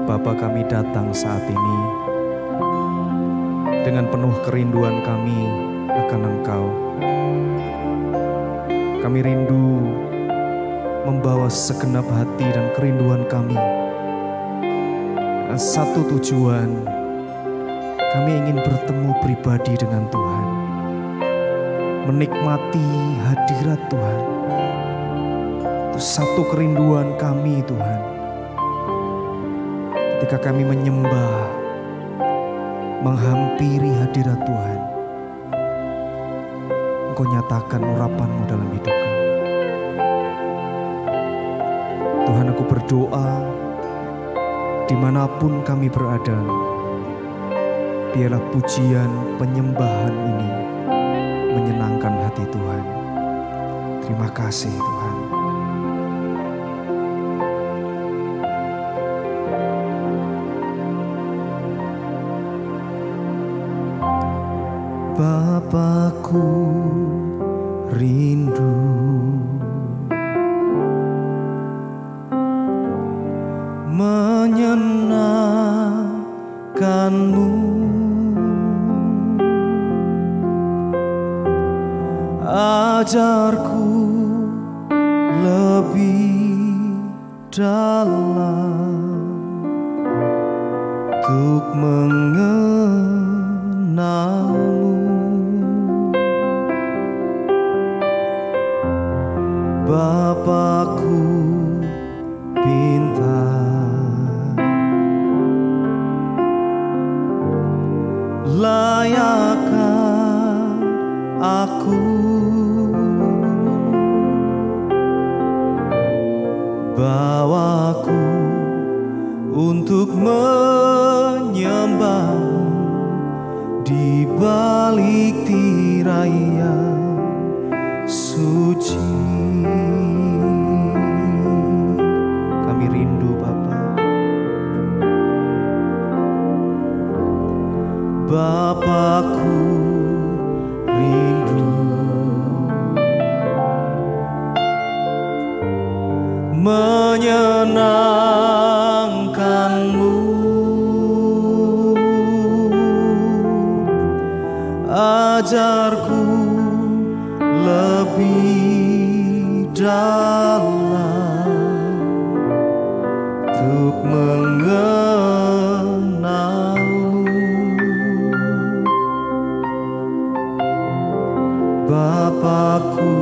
Bapa, kami datang saat ini dengan penuh kerinduan kami akan Engkau. Kami rindu membawa segenap hati dan kerinduan kami dengan satu tujuan. Kami ingin bertemu pribadi dengan Tuhan, menikmati hadirat Tuhan. Itu satu kerinduan kami, Tuhan. Ketika kami menyembah, menghampiri hadirat Tuhan, Engkau nyatakan urapan-Mu dalam hidup kami. Tuhan, aku berdoa dimanapun kami berada, biarlah pujian penyembahan ini menyenangkan hati Tuhan. Terima kasih Tuhan. Bapakku rindu menyenangkan-Mu, ajarku lebih dalam untuk mengenal-Mu. Bapakku pintar, layakkan aku bawaku untuk menyembah-Mu di balik tirai yang suci. Kami rindu Bapa. Bapakku rindu menyenangkan-Mu, ajarku lebih dalam untuk mengenal-Mu. Bapakku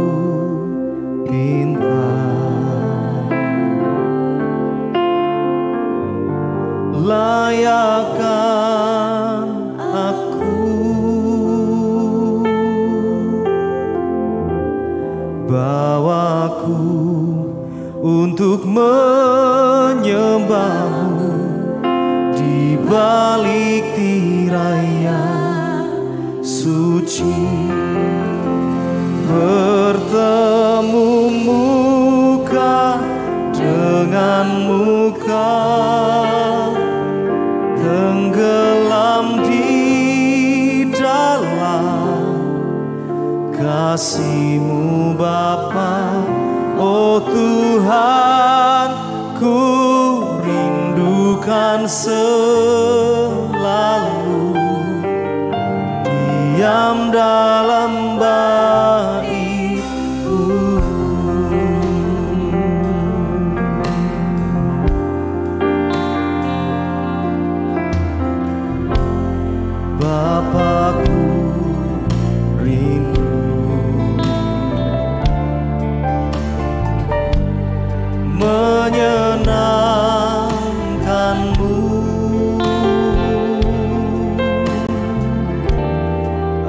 pintar, layakkan aku bawaku untuk menyembah-Mu di balik tirai yang suci. Bertemu muka dengan muka, tenggelam di dalam kasih-Mu Bapa. Oh Tuhan, ku rindukan selalu diam dalam bait-Mu. Bapakku rindu menyenangkan-Mu,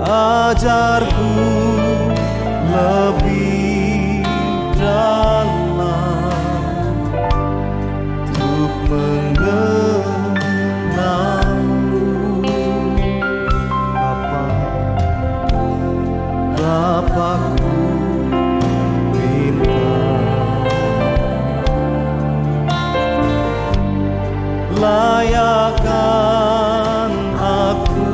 ajarku lebih dalam untuk mengenal-Mu. Bapakku pintar, layakkan aku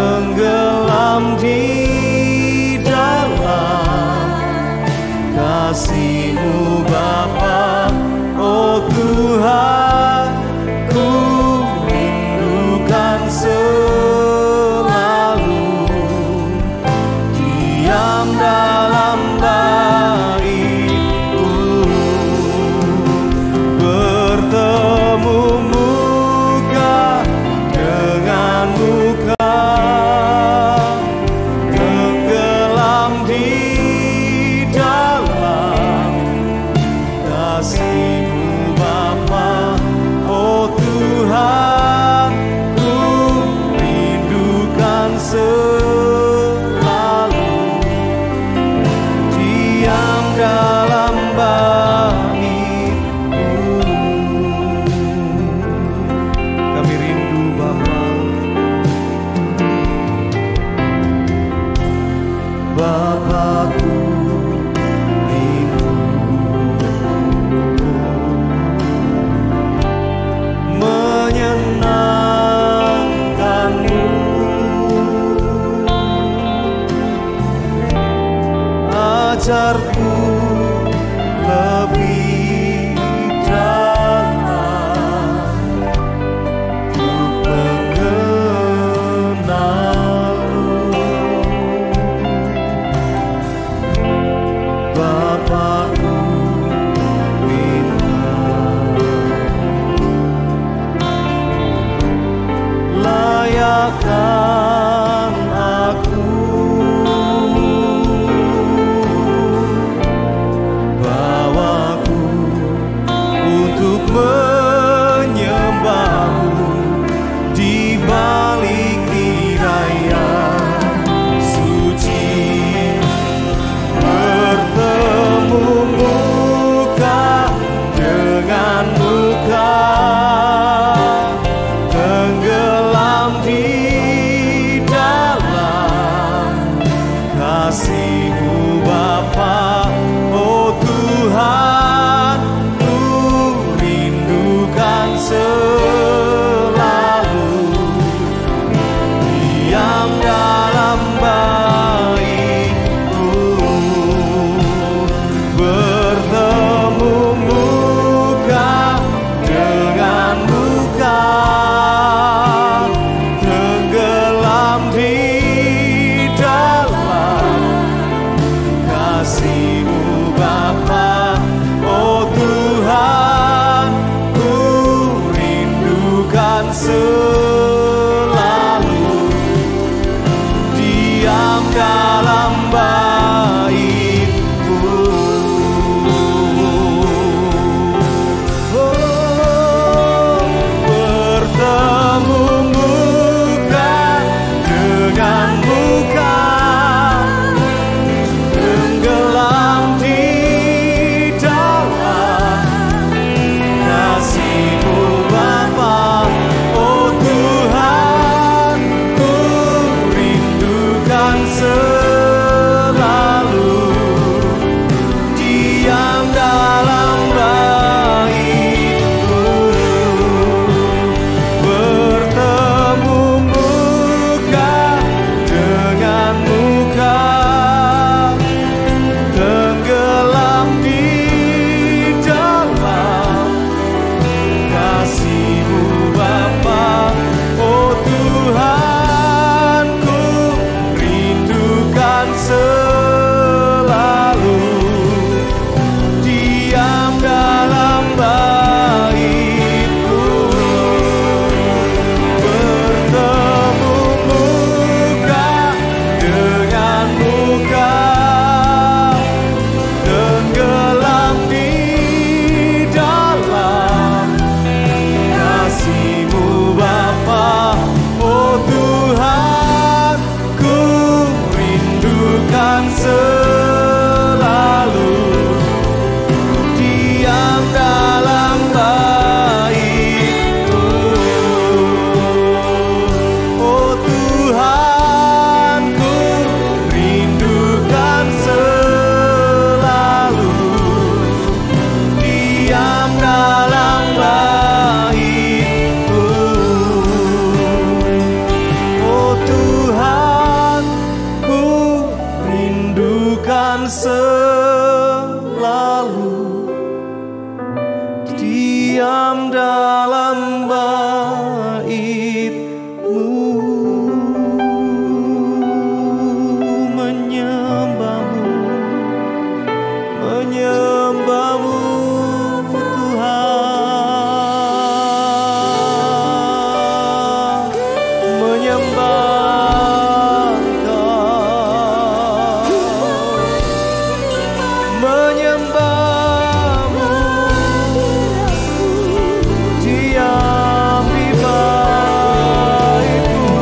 tenggelam di dalam kasih-Mu Bapa. Oh Tuhan, ku rindukan selalu diam dalam bait-Mu, bertemu muka dengan muka, tenggelam di dalam kasih-Mu Bapa. Oh Tuhan, ku rindukan selalu diam dalam bait-Mu. Kami rindu Bapa. Bapakku rindu menyenangkan-Mu, ajarku lebih dalam untuk mengenal-Mu. Bapakku minta layakkan aku, bawaku untuk menyembah-Mu di balik raya suci, bertemu muka dengan muka, tenggelam di dalam kasih-Mu Bapa. Oh Tuhan, ku rindukan selalu diam dalam bait-Mu, bertemu muka dengan muka, tenggelam di dalam kasih-Mu Bapa. Oh Tuhan, ku rindukan selalu diam dalam bait-Mu. Oh, bertemu muka dengan muka, tenggelam di dalam kasih-Mu Bapa. Oh Tuhan, ku rindukan selalu diam dalam bait-Mu, bertemu muka dengan muka, tenggelam di dalam kasih-Mu Bapa. Oh Tuhan, ku rindukan selalu diam dalam bait-Mu, bertemu muka dengan muka, tenggelam di dalam kasih-Mu Bapa. Oh Tuhan, ku rindukan selalu diam dalam bait-Mu. Oh Tuhan, ku rindukan selalu diam dalam bait-Mu. Oh Tuhan, selalu diam dalam bait-Mu, menyembah-Mu, menyembah-Mu Tuhan, menyembah Engkau, menyembah-Mu, diam di bait-Mu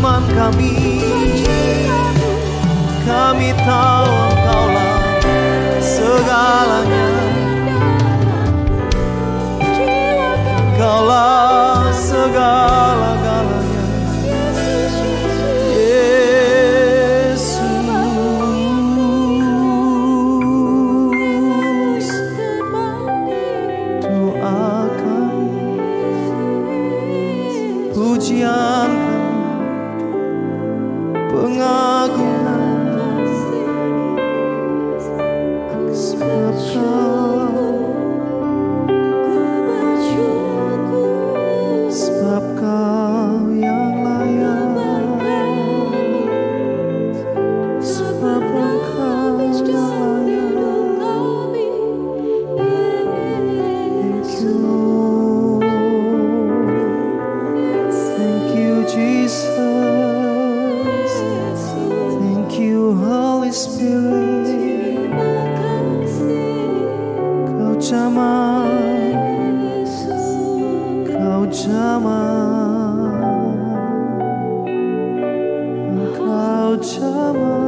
teman kami. Kami tahu Engkaulah segalanya, Engkaulah segala-galanya. Yesus, doa kami, pujian kami, pengagungan. Sebab Kau yang layak, sebab Engkau yang layak. Thank you Jesus, thank you Holy Spirit. Kau jamah, Kau jamah, Kau jamah.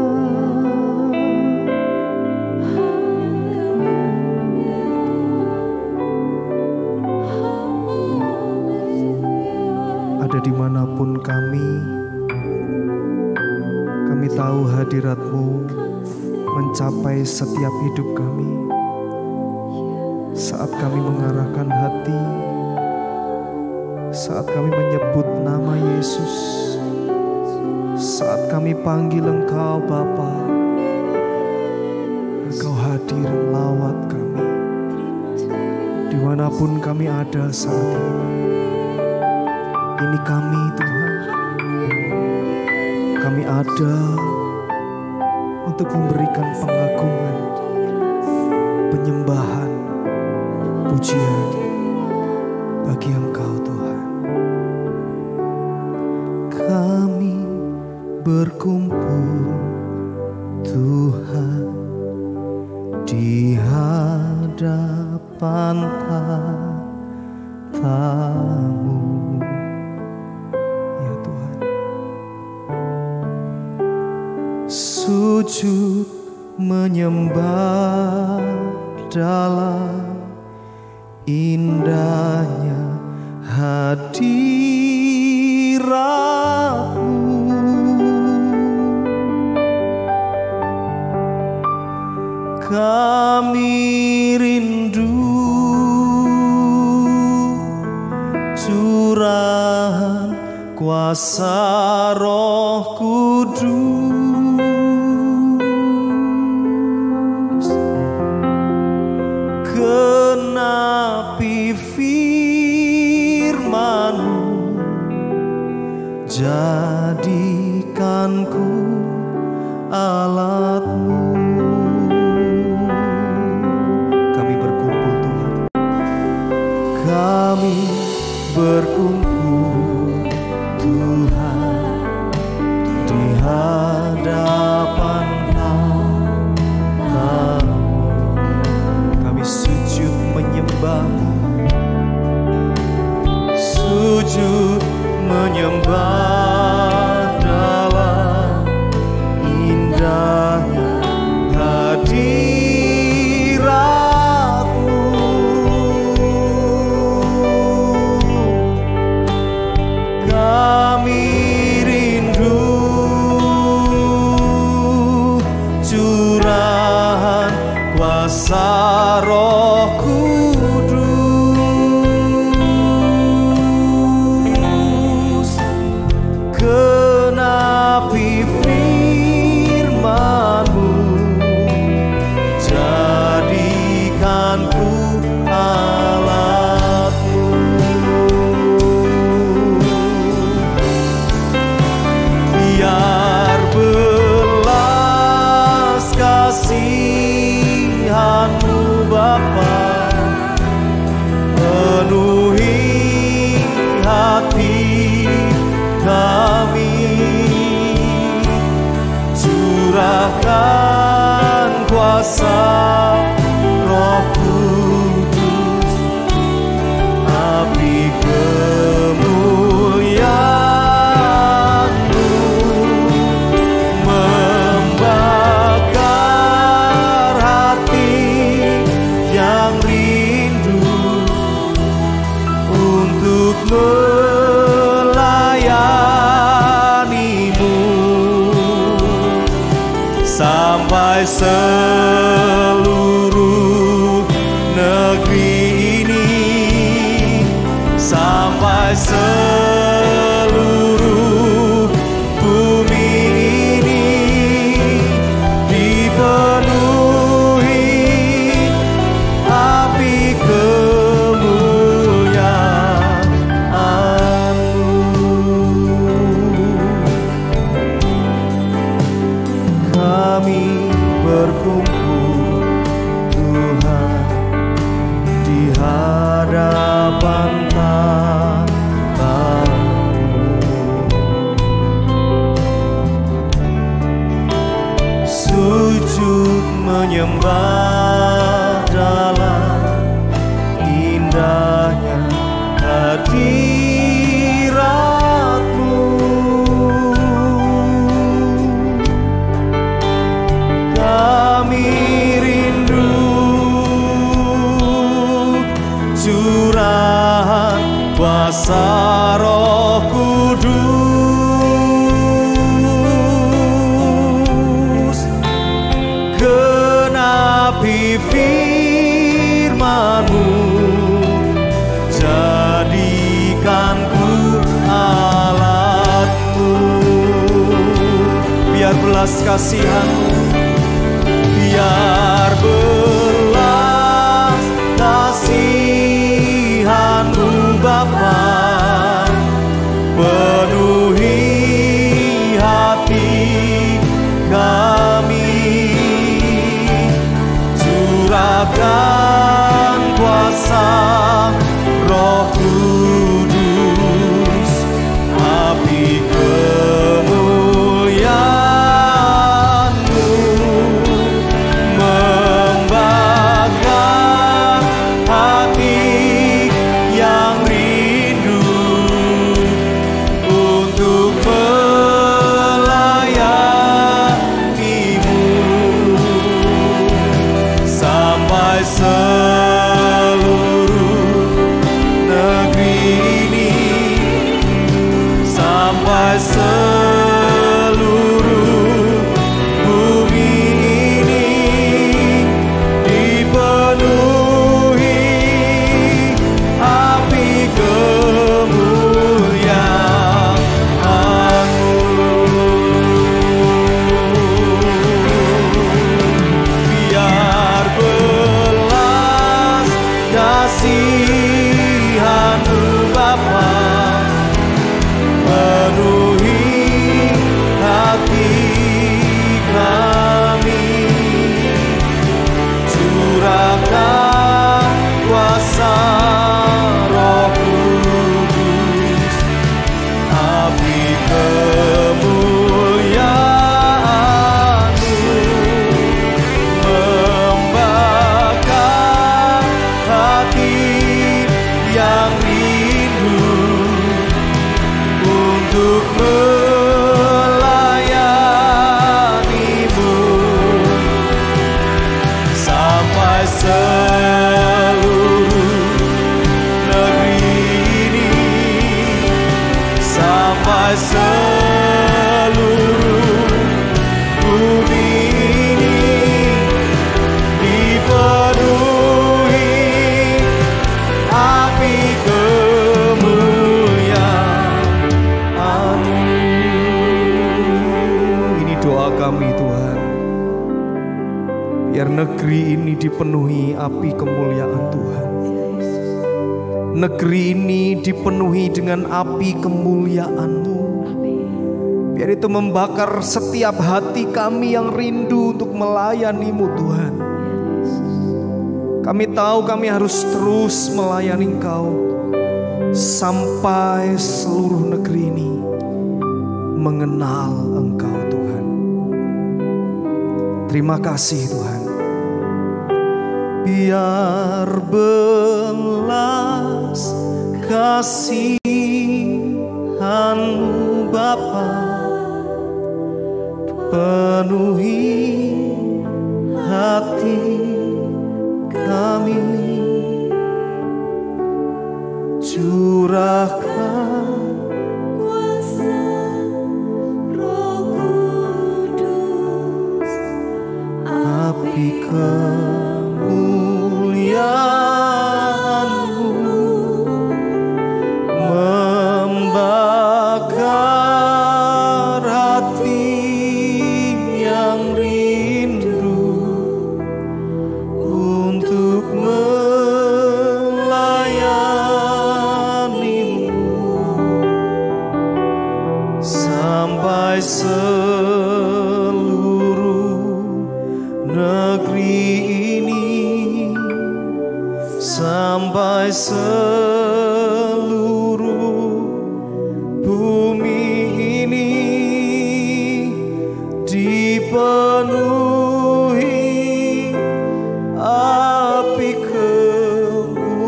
Ada dimanapun kami tahu hadirat-Mu mencapai setiap hidup kami. Saat kami mengarahkan hati, saat kami menyebut nama Yesus, saat kami panggil Engkau Bapa, Engkau hadir melawat kami. Dimanapun kami ada saat ini, ini kami Tuhan. Kami ada untuk memberikan pengagungan, penyembahan, pujian bagi Engkau Tuhan. Kami berkumpul Tuhan di hadapan tahta-Mu. Ya Tuhan, sujud menyembah dalam indahnya hadirat-Mu. Kami rindu curahan kuasa Roh Kudus, genapi firman-Mu, jadikanku alat-Mu. Kami berkumpul Tuhan, kami berkumpul Tuhan di hadapan tahta-Mu. Kami sujud menyembah-Mu, sujud menyembah dalam indahnya hadirat-Mu. Kami rindu curahan kuasa Roh Kudus, genapi firman-Mu, jadikanku alat-Mu. Biar belas kasihan-Mu Bapa penuhi hati kami, curahkan kuasa Roh Kudus, api kemuliaan-Mu. sampai seluruh bumi ini dipenuhi api kemuliaan-Mu. Kami berkumpul Tuhan di hadapan tahta-Mu, sujud menyembah dalam indahnya hadirat-Mu. Kami rindu curahan kuasa Roh Kudus, genapi firman-Mu, jadikanku alat-Mu. Biar belas kasihan-Mu, biar belas kasihan-Mu Bapa penuhi hati kami, curahkan kuasa Roh Kudus, api kemuliaan-Mu membakar hati yang rindu untuk melayani-Mu sampai seluruh negeri ini, sampai seluruh bumi ini dipenuhi api kemuliaan-Mu. Biar belas kasihan-Mu Bapa penuhi hati kami, curahkan kuasa Roh Kudus, api kemuliaan-Mu membakar hati yang rindu untuk melayani-Mu sampai seluruh negeri ini, sampai seluruh bumi ini dipenuhi api kemuliaan-Mu. Ini doa kami Tuhan, biar negeri ini dipenuhi api kemuliaan Tuhan. Negeri ini dipenuhi dengan api kemuliaan-Mu. Biar itu membakar setiap hati kami yang rindu untuk melayani-Mu Tuhan. Kami tahu kami harus terus melayani Engkau sampai seluruh negeri ini mengenal Engkau Tuhan. Terima kasih Tuhan. Biar belas kasihan-Mu Bapa penuhi hati kami, curahkan kuasa Roh Kudus, api kemuliaan-Mu sampai seluruh bumi ini dipenuhi api kemuliaan-Mu.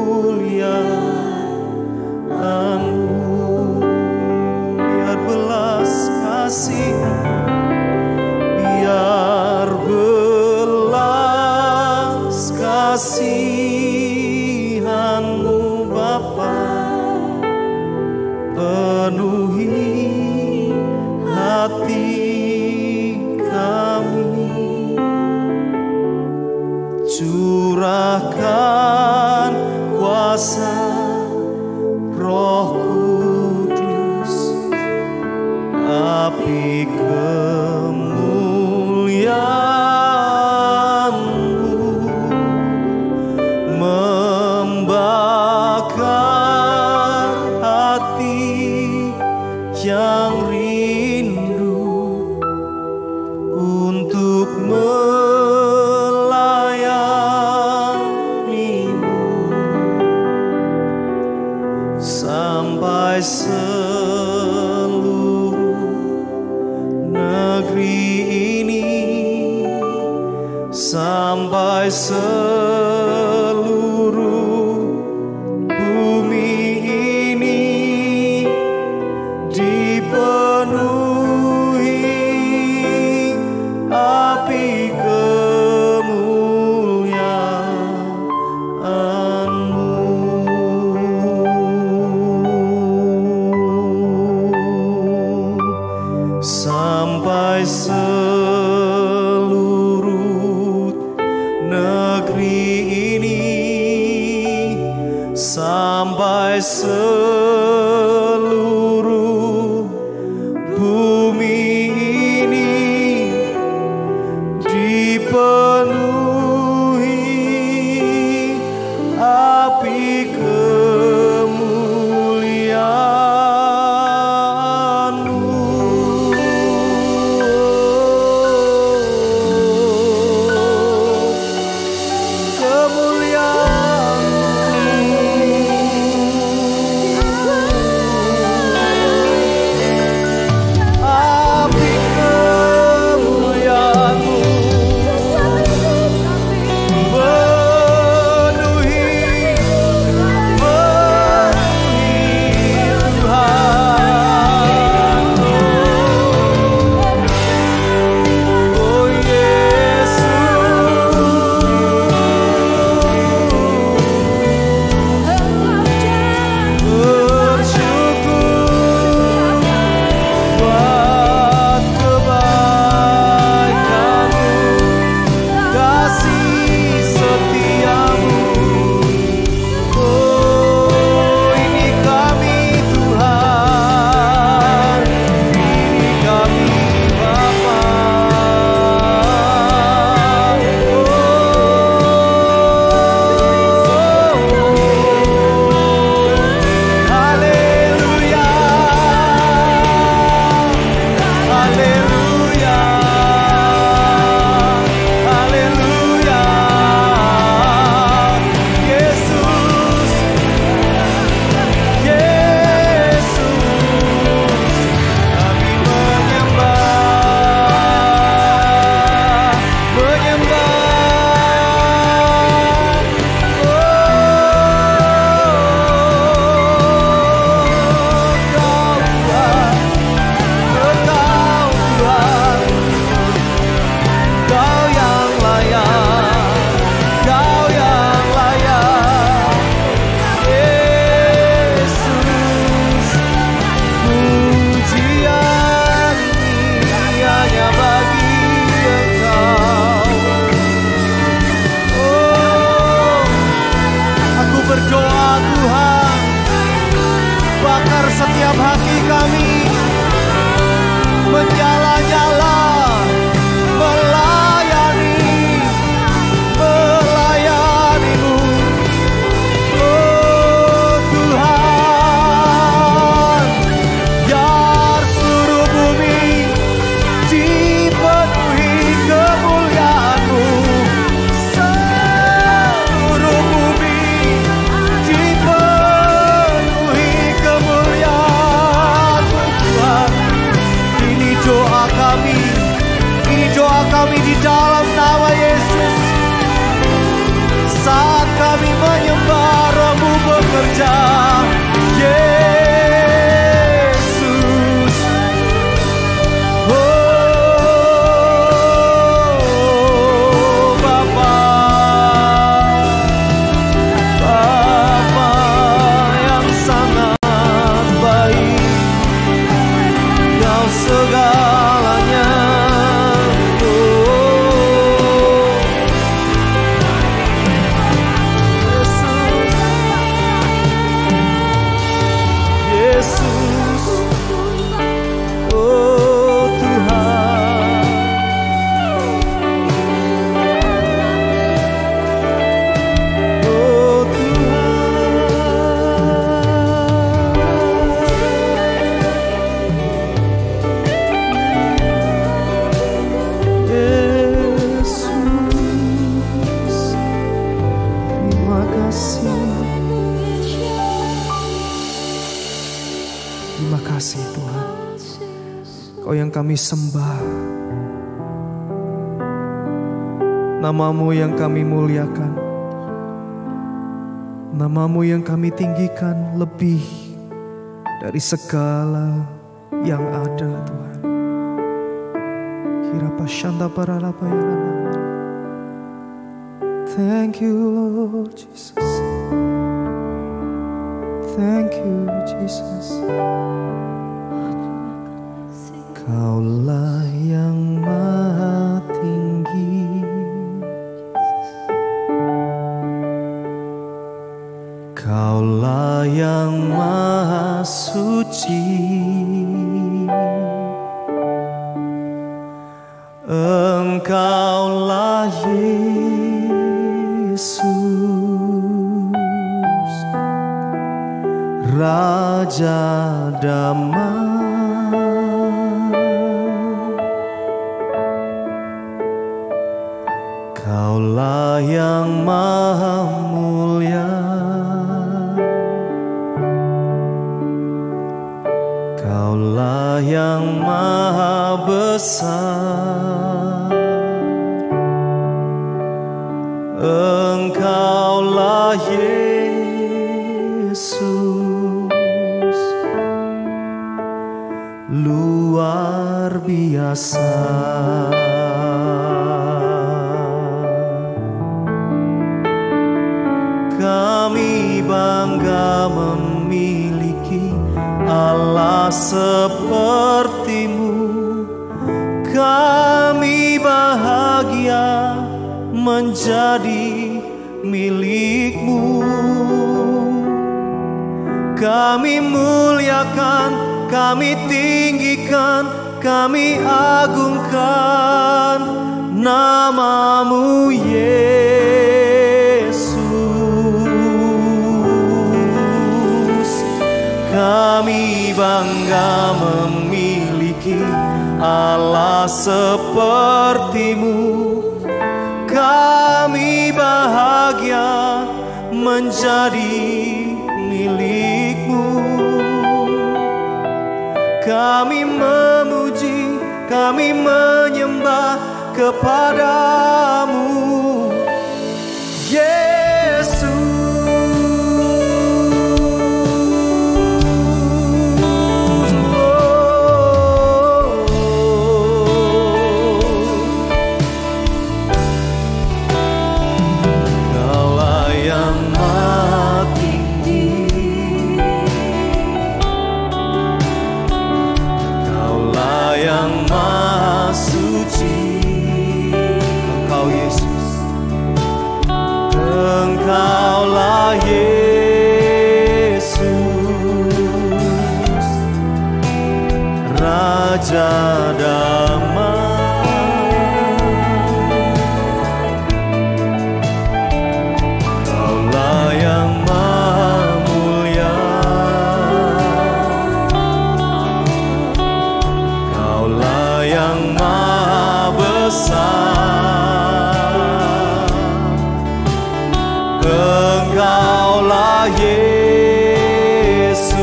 Biar belas kasih, biar belas kasihan-Mu Bapa penuhi hati kami. Curahkan kuasa Roh Kudus, api kemuliaan-Mu membakar hati yang rindu untuk melayani-Mu sampai seluruh negeri ini, sampai seluruh bumi ini dipenuhi api kemuliaan-Mu. Sampai seluruh negeri ini, sampai seluruh bumi ini dipenuhi api kemuliaan-Mu. Api kemuliaan-Mu setiap hati kami menyala-nyala melayani-Mu. Oh Tuhan, biar seluruh bumi dipenuhi kemuliaan-Mu. Seluruh bumi kasih Tuhan. Kau yang kami sembah, nama-Mu yang kami muliakan, nama-Mu yang kami tinggikan lebih dari segala yang ada Tuhan. Kirapa shanda paralapa ya nama. Thank you Lord Jesus. Thank you Jesus. Kaulah yang maha tinggi, Kaulah yang maha suci, Engkaulah Yesus, Raja damai. Kaulah yang maha mulia, Kaulah yang maha besar, Engkaulah Yesus, luar biasa. Kami bangga memiliki Allah seperti-Mu. Kami bahagia menjadi milik-Mu. Kami muliakan, kami tinggikan, kami agungkan nama-Mu Yesus. Kami bangga memiliki Allah seperti-Mu. Kami bahagia menjadi milik-Mu. Kami memuji, kami menyembah kepada-Mu Yesus. Engkaulah Yesus, Raja damai. Kaulah yang maha mulia, Kaulah yang maha besar, Engkaulah Yesus,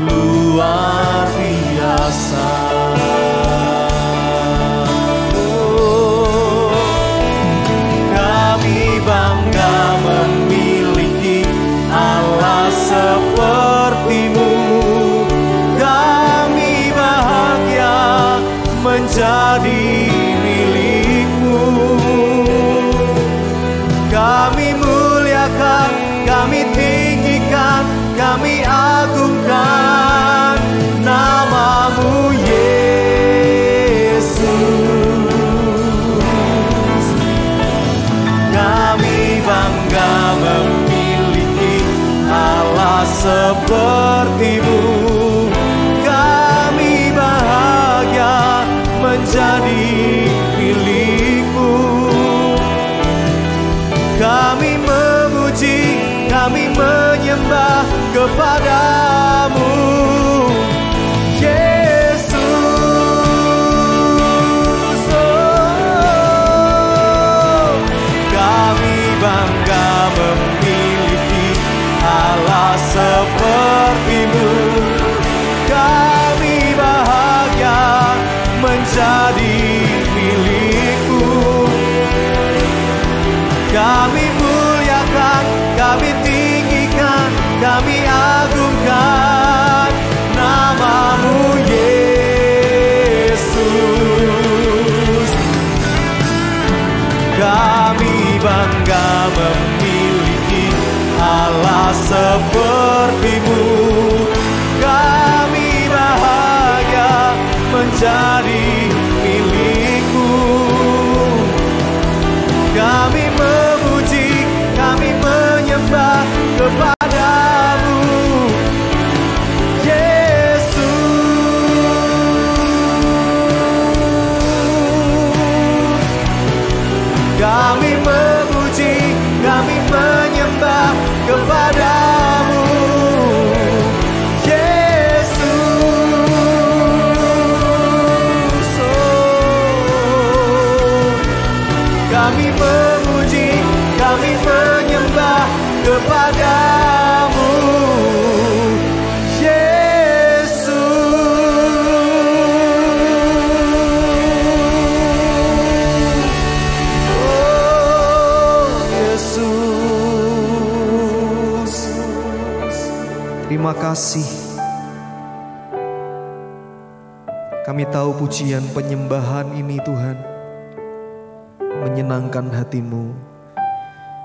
luar biasa. Kami bangga memiliki Allah seperti-Mu. Kami bahagia menjadi milik-Mu. Kami muliakan, kami tinggikan, kami agungkan nama-Mu Yesus. Kami bangga memiliki Allah seperti-Mu. Kami bahagia menjadi milik-Mu. Kami memuji, kami menyembah kepada-Mu Yesus. Kami bangga memiliki Allah seperti-Mu. sembahkan, kami tinggikan, kami agungkan nama-Mu Yesus. Kami bangga memiliki Allah seperti-Mu. Kami bahagia menjadi milik-Mu. Kami memuji, kami menyembah kepada-Mu Yesus. Kami memuji, kami menyembah kepada-Mu Yesus. Kami memuji, kami menyembah kepada-Mu Yesus. Oh Yesus. Terima kasih. Kami tahu pujian penyembahan ini Tuhan menyenangkan hati-Mu.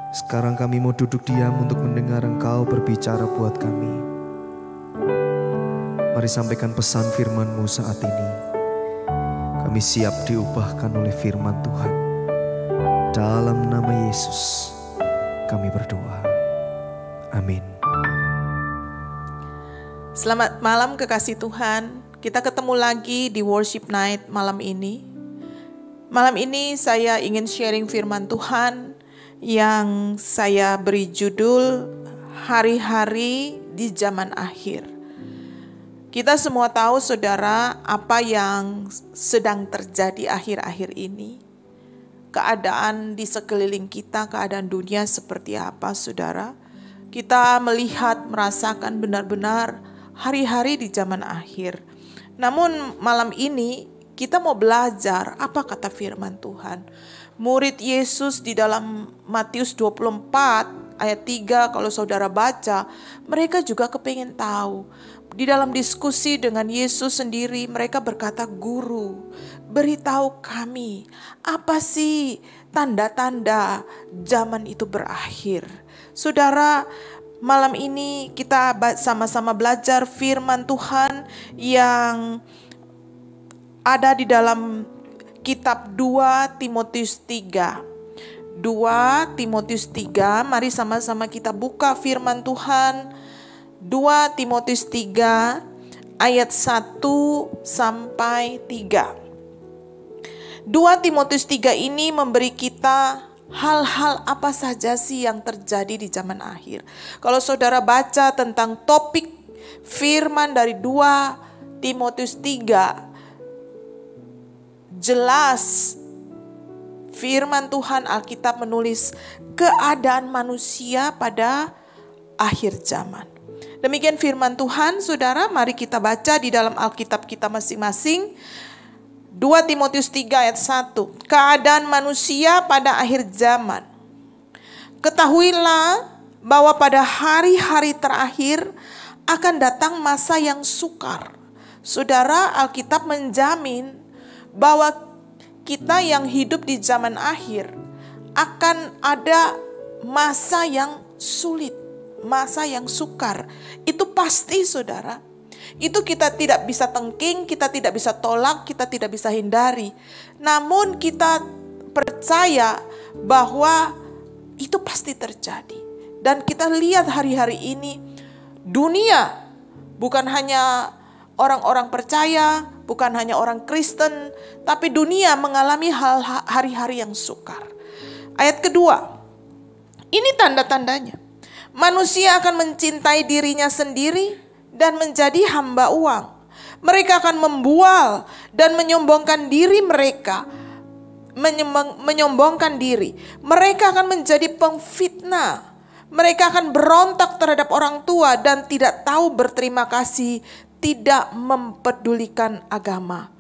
Sekarang kami mau duduk diam untuk mendengar Engkau berbicara buat kami. Mari sampaikan pesan firman-Mu saat ini. Kami siap diubahkan oleh firman Tuhan. Dalam nama Yesus kami berdoa. Amin. Selamat malam kekasih Tuhan. Kita ketemu lagi di Worship Night malam ini. Malam ini saya ingin sharing firman Tuhan yang saya beri judul Hari-hari di Zaman Akhir. Kita semua tahu saudara apa yang sedang terjadi akhir-akhir ini. Keadaan di sekeliling kita, keadaan dunia seperti apa saudara. Kita melihat, merasakan benar-benar hari-hari di zaman akhir. Namun malam ini kita mau belajar apa kata firman Tuhan. Murid Yesus di dalam Matius 24 ayat 3 kalau saudara baca, mereka juga kepingin tahu. Di dalam diskusi dengan Yesus sendiri mereka berkata, "Guru, beritahu kami apa sih tanda-tanda zaman itu berakhir." Saudara, malam ini kita sama-sama belajar firman Tuhan yang ada di dalam kitab 2 Timotius 3. 2 Timotius 3, mari sama-sama kita buka firman Tuhan. 2 Timotius 3 ayat 1 sampai 3. 2 Timotius 3 ini memberi kita hal-hal apa saja sih yang terjadi di zaman akhir. Kalau saudara baca tentang topik firman dari 2 Timotius 3, jelas firman Tuhan Alkitab menulis keadaan manusia pada akhir zaman. Demikian firman Tuhan, saudara, mari kita baca di dalam Alkitab kita masing-masing. 2 Timotius 3 ayat 1. Keadaan manusia pada akhir zaman. Ketahuilah bahwa pada hari-hari terakhir akan datang masa yang sukar. Saudara, Alkitab menjamin bahwa kita yang hidup di zaman akhir akan ada masa yang sulit, masa yang sukar. Itu pasti saudara. Itu kita tidak bisa tengking, kita tidak bisa tolak, kita tidak bisa hindari. Namun kita percaya bahwa itu pasti terjadi. Dan kita lihat hari-hari ini dunia, bukan hanya orang-orang percaya, bukan hanya orang Kristen, tapi dunia mengalami hari-hari yang sukar. Ayat kedua, ini tanda-tandanya. Manusia akan mencintai dirinya sendiri dan menjadi hamba uang. Mereka akan membual dan menyombongkan diri mereka. Menyombongkan diri. Mereka akan menjadi pemfitnah. Mereka akan berontak terhadap orang tua dan tidak tahu berterima kasih, tidak mempedulikan agama.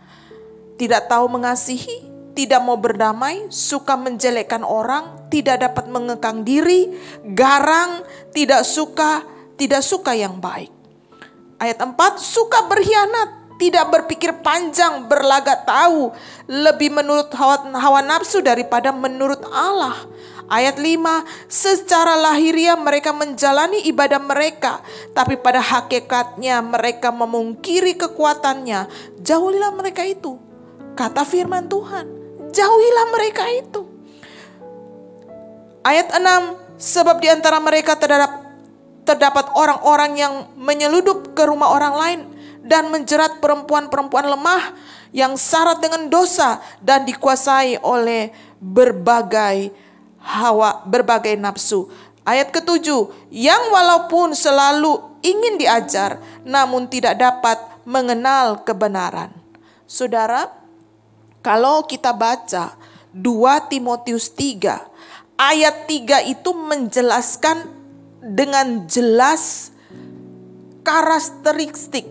Tidak tahu mengasihi, tidak mau berdamai, suka menjelekkan orang, tidak dapat mengekang diri, garang, tidak suka yang baik. Ayat 4, suka berkhianat, tidak berpikir panjang, berlagak tahu, lebih menurut hawa nafsu daripada menurut Allah. Ayat 5, secara lahiriah mereka menjalani ibadah mereka, tapi pada hakikatnya mereka memungkiri kekuatannya. Jauhilah mereka itu, kata firman Tuhan. Jauhilah mereka itu. Ayat 6, sebab di antara mereka terdapat orang-orang yang menyeludup ke rumah orang lain dan menjerat perempuan-perempuan lemah yang syarat dengan dosa dan dikuasai oleh berbagai nafsu. Ayat ke-7, yang walaupun selalu ingin diajar, namun tidak dapat mengenal kebenaran. Saudara, kalau kita baca 2 Timotius 3, ayat 3 itu menjelaskan dengan jelas karakteristik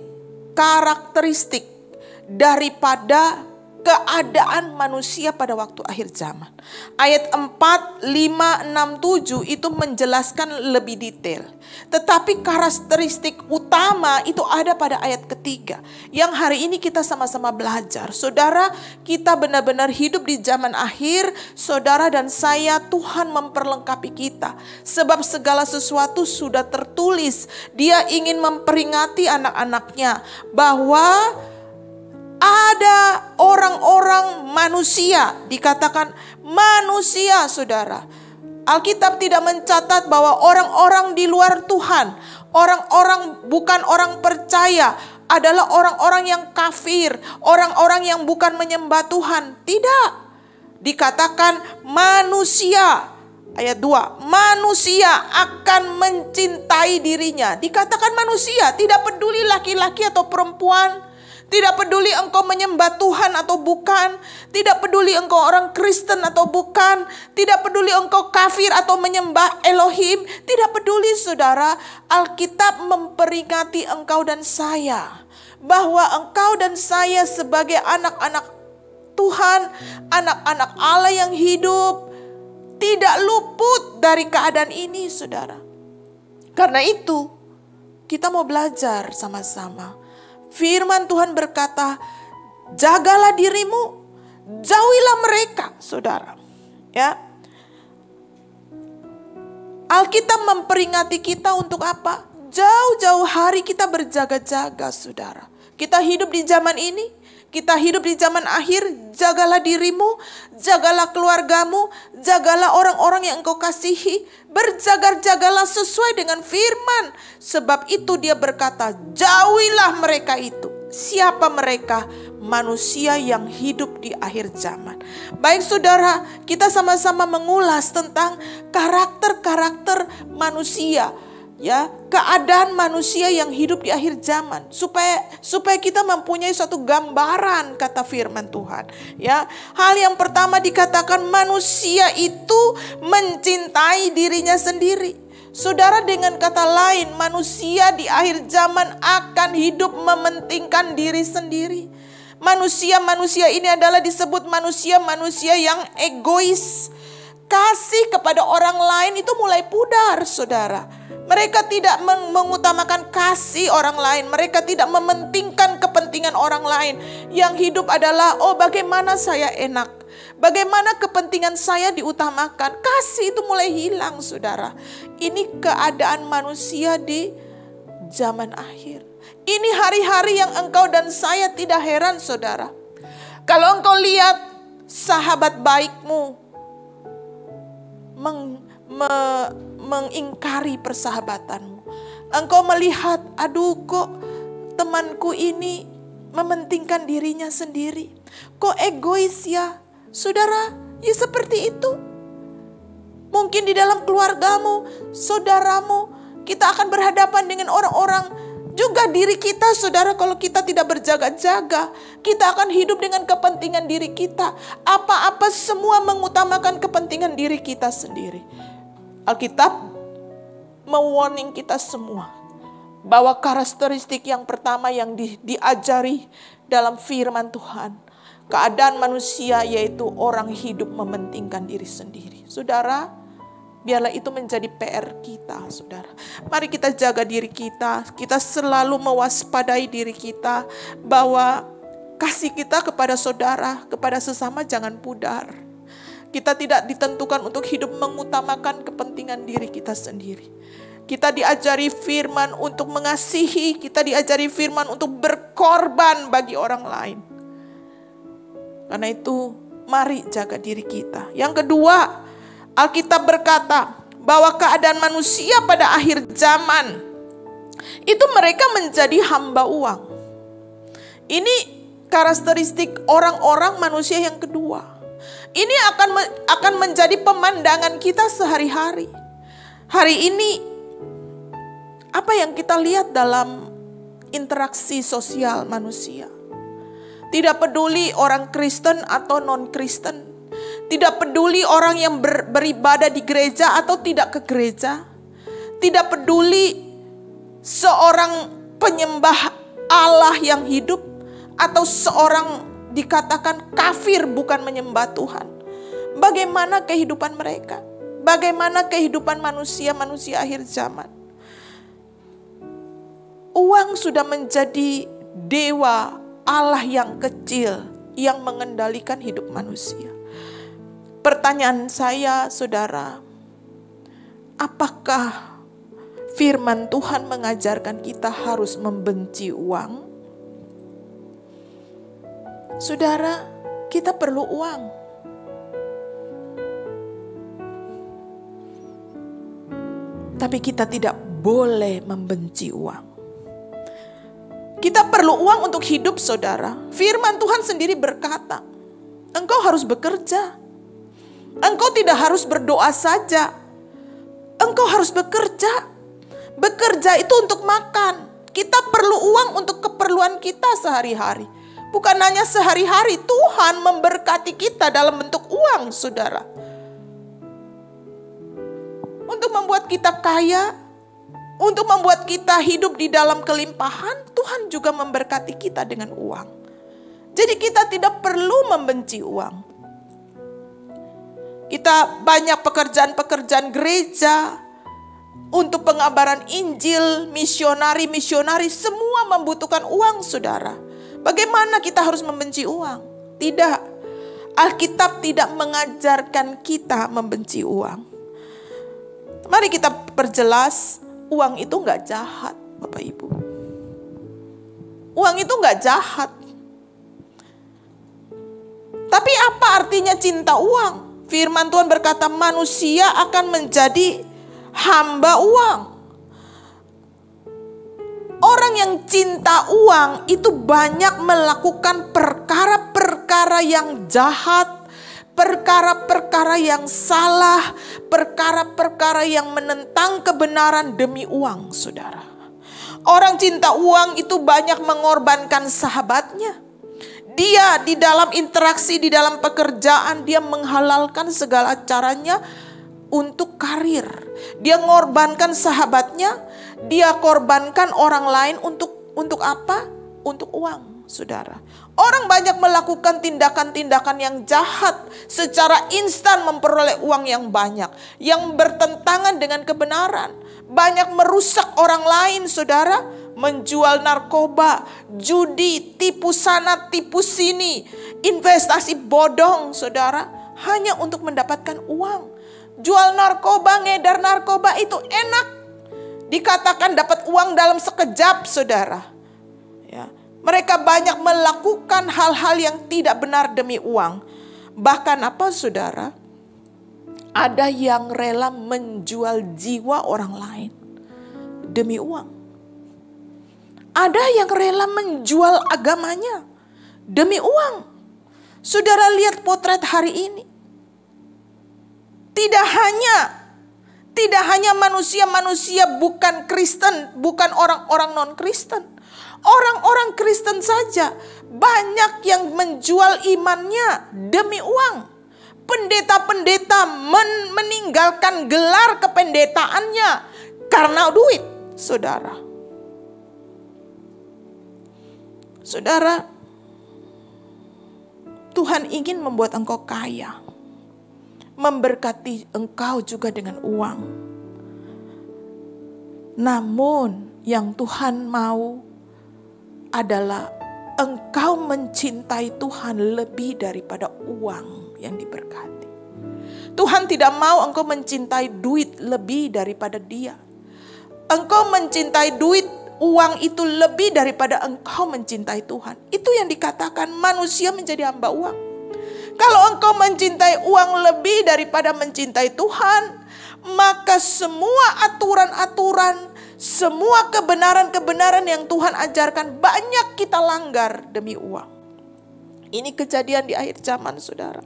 daripada keadaan manusia pada waktu akhir zaman. Ayat 4, 5, 6, 7 itu menjelaskan lebih detail. Tetapi karakteristik utama itu ada pada ayat ketiga. Yang hari ini kita sama-sama belajar. Saudara, kita benar-benar hidup di zaman akhir. Saudara dan saya, Tuhan memperlengkapi kita. Sebab segala sesuatu sudah tertulis. Dia ingin memperingati anak-anaknya bahwa ada orang-orang manusia, dikatakan manusia, saudara. Alkitab tidak mencatat bahwa orang-orang di luar Tuhan, orang-orang bukan orang percaya, adalah orang-orang yang kafir, orang-orang yang bukan menyembah Tuhan. Tidak, dikatakan manusia. Ayat 2, manusia akan mencintai dirinya. Dikatakan manusia, tidak peduli laki-laki atau perempuan. Tidak peduli engkau menyembah Tuhan atau bukan. Tidak peduli engkau orang Kristen atau bukan. Tidak peduli engkau kafir atau menyembah Elohim. Tidak peduli, saudara. Alkitab memperingati engkau dan saya, bahwa engkau dan saya sebagai anak-anak Tuhan, anak-anak Allah yang hidup, tidak luput dari keadaan ini, saudara. Karena itu kita mau belajar sama-sama. Firman Tuhan berkata, jagalah dirimu, jauhilah mereka, saudara. Ya, Alkitab memperingati kita untuk apa? Jauh-jauh hari kita berjaga-jaga, saudara. Kita hidup di zaman ini, kita hidup di zaman akhir. Jagalah dirimu, jagalah keluargamu, jagalah orang-orang yang engkau kasihi. Berjaga-jagalah sesuai dengan firman. Sebab itu dia berkata, jauhilah mereka itu. Siapa mereka? Manusia yang hidup di akhir zaman. Baik saudara, kita sama-sama mengulas tentang karakter-karakter manusia. Ya, keadaan manusia yang hidup di akhir zaman, supaya kita mempunyai suatu gambaran, kata firman Tuhan. Ya, hal yang pertama dikatakan manusia itu mencintai dirinya sendiri. Saudara, dengan kata lain, manusia di akhir zaman akan hidup mementingkan diri sendiri. Manusia ini adalah disebut manusia yang egois. Kasih kepada orang lain itu mulai pudar, saudara. Mereka tidak mengutamakan kasih orang lain. Mereka tidak mementingkan kepentingan orang lain. Yang hidup adalah, bagaimana saya enak. Bagaimana kepentingan saya diutamakan. Kasih itu mulai hilang, saudara. Ini keadaan manusia di zaman akhir. Ini hari-hari yang engkau dan saya tidak heran, saudara. Kalau engkau lihat sahabat baikmu mengingkari persahabatanmu. Engkau melihat, aduh kok temanku ini mementingkan dirinya sendiri. Kok egois ya? Saudara, ya seperti itu. Mungkin di dalam keluargamu, saudaramu, kita akan berhadapan dengan orang-orang, juga diri kita, saudara. Kalau kita tidak berjaga-jaga, kita akan hidup dengan kepentingan diri kita. Apa-apa semua mengutamakan kepentingan diri kita sendiri. Alkitab mewarning kita semua bahwa karakteristik yang pertama yang diajari dalam firman Tuhan, keadaan manusia, yaitu orang hidup mementingkan diri sendiri. Saudara, biarlah itu menjadi PR kita, saudara. Mari kita jaga diri kita. Kita selalu mewaspadai diri kita bahwa kasih kita kepada saudara, kepada sesama jangan pudar. Kita tidak ditentukan untuk hidup mengutamakan kepentingan diri kita sendiri. Kita diajari firman untuk mengasihi, kita diajari firman untuk berkorban bagi orang lain. Karena itu, mari jaga diri kita. Yang kedua, Alkitab berkata bahwa keadaan manusia pada akhir zaman itu mereka menjadi hamba uang. Ini karakteristik orang-orang manusia yang kedua. Ini akan menjadi pemandangan kita sehari-hari. Hari ini, apa yang kita lihat dalam interaksi sosial manusia? Tidak peduli orang Kristen atau non-Kristen. Tidak peduli orang yang beribadah di gereja atau tidak ke gereja. Tidak peduli seorang penyembah Allah yang hidup atau seorang dikatakan kafir bukan menyembah Tuhan. Bagaimana kehidupan mereka? Bagaimana kehidupan manusia-manusia akhir zaman? Uang sudah menjadi dewa Allah yang kecil yang mengendalikan hidup manusia. Pertanyaan saya, saudara, apakah firman Tuhan mengajarkan kita harus membenci uang? Saudara, kita perlu uang. Tapi kita tidak boleh membenci uang. Kita perlu uang untuk hidup, saudara. Firman Tuhan sendiri berkata, engkau harus bekerja. Engkau tidak harus berdoa saja. Engkau harus bekerja. Bekerja itu untuk makan. Kita perlu uang untuk keperluan kita sehari-hari. Bukan hanya sehari-hari, Tuhan memberkati kita dalam bentuk uang, saudara. Untuk membuat kita kaya, untuk membuat kita hidup di dalam kelimpahan, Tuhan juga memberkati kita dengan uang. Jadi kita tidak perlu membenci uang. Kita banyak pekerjaan-pekerjaan gereja untuk pengabaran Injil, misionari-misionari, semua membutuhkan uang, saudara. Bagaimana kita harus membenci uang? Tidak. Alkitab tidak mengajarkan kita membenci uang. Mari kita perjelas, uang itu gak jahat, Bapak Ibu. Uang itu gak jahat. Tapi apa artinya cinta uang? Firman Tuhan berkata manusia akan menjadi hamba uang. Orang yang cinta uang itu banyak melakukan perkara-perkara yang jahat, perkara-perkara yang salah, perkara-perkara yang menentang kebenaran demi uang, saudara. Orang cinta uang itu banyak mengorbankan sahabatnya. Dia di dalam interaksi, di dalam pekerjaan, dia menghalalkan segala caranya untuk karir. Dia mengorbankan sahabatnya, dia korbankan orang lain untuk apa? Untuk uang, saudara. Orang banyak melakukan tindakan-tindakan yang jahat secara instan memperoleh uang yang banyak, yang bertentangan dengan kebenaran. Banyak merusak orang lain, saudara. Menjual narkoba, judi, tipu sana, tipu sini, investasi bodong, saudara, hanya untuk mendapatkan uang. Jual narkoba, ngedar narkoba itu enak. Dikatakan dapat uang dalam sekejap, saudara. Ya. Mereka banyak melakukan hal-hal yang tidak benar demi uang. Bahkan apa, saudara? Ada yang rela menjual jiwa orang lain demi uang. Ada yang rela menjual agamanya demi uang. Saudara lihat potret hari ini. Tidak hanya manusia-manusia bukan Kristen, bukan orang-orang non-Kristen. Orang-orang Kristen saja banyak yang menjual imannya demi uang. Pendeta-pendeta meninggalkan gelar kependetaannya karena duit, saudara. Saudara, Tuhan ingin membuat engkau kaya, memberkati engkau juga dengan uang. Namun yang Tuhan mau adalah engkau mencintai Tuhan lebih daripada uang yang diberkati. Tuhan tidak mau engkau mencintai duit lebih daripada Dia. Engkau mencintai duit, uang itu lebih daripada engkau mencintai Tuhan. Itu yang dikatakan manusia menjadi hamba uang. Kalau engkau mencintai uang lebih daripada mencintai Tuhan, maka semua aturan-aturan, semua kebenaran-kebenaran yang Tuhan ajarkan banyak kita langgar demi uang. Ini kejadian di akhir zaman, saudara.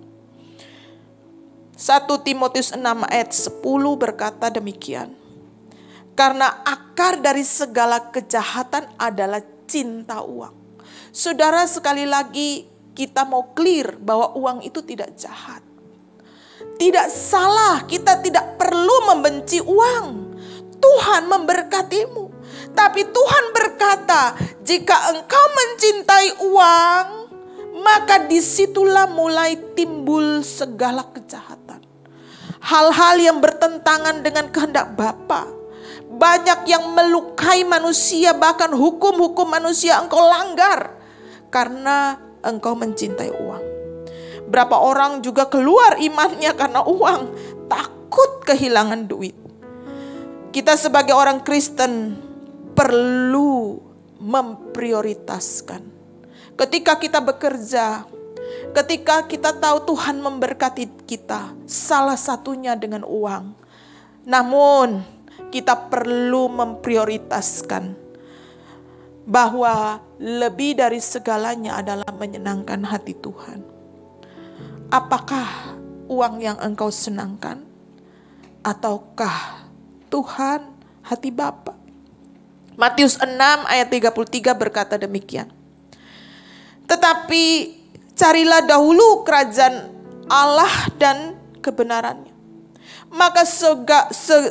1 Timotius 6 ayat 10 berkata demikian. Karena akar dari segala kejahatan adalah cinta uang. Saudara, sekali lagi kita mau clear bahwa uang itu tidak jahat. Tidak salah, kita tidak perlu membenci uang. Tuhan memberkatimu. Tapi Tuhan berkata, jika engkau mencintai uang, maka disitulah mulai timbul segala kejahatan. Hal-hal yang bertentangan dengan kehendak Bapa. Banyak yang melukai manusia, bahkan hukum-hukum manusia engkau langgar karena engkau mencintai uang. Berapa orang juga keluar imannya karena uang, takut kehilangan duit. Kita sebagai orang Kristen perlu memprioritaskan. Ketika kita bekerja, ketika kita tahu Tuhan memberkati kita, salah satunya dengan uang. Namun kita perlu memprioritaskan bahwa lebih dari segalanya adalah menyenangkan hati Tuhan. Apakah uang yang engkau senangkan? Ataukah Tuhan hati Bapa? Matius 6 ayat 33 berkata demikian. Tetapi carilah dahulu kerajaan Allah dan kebenarannya, maka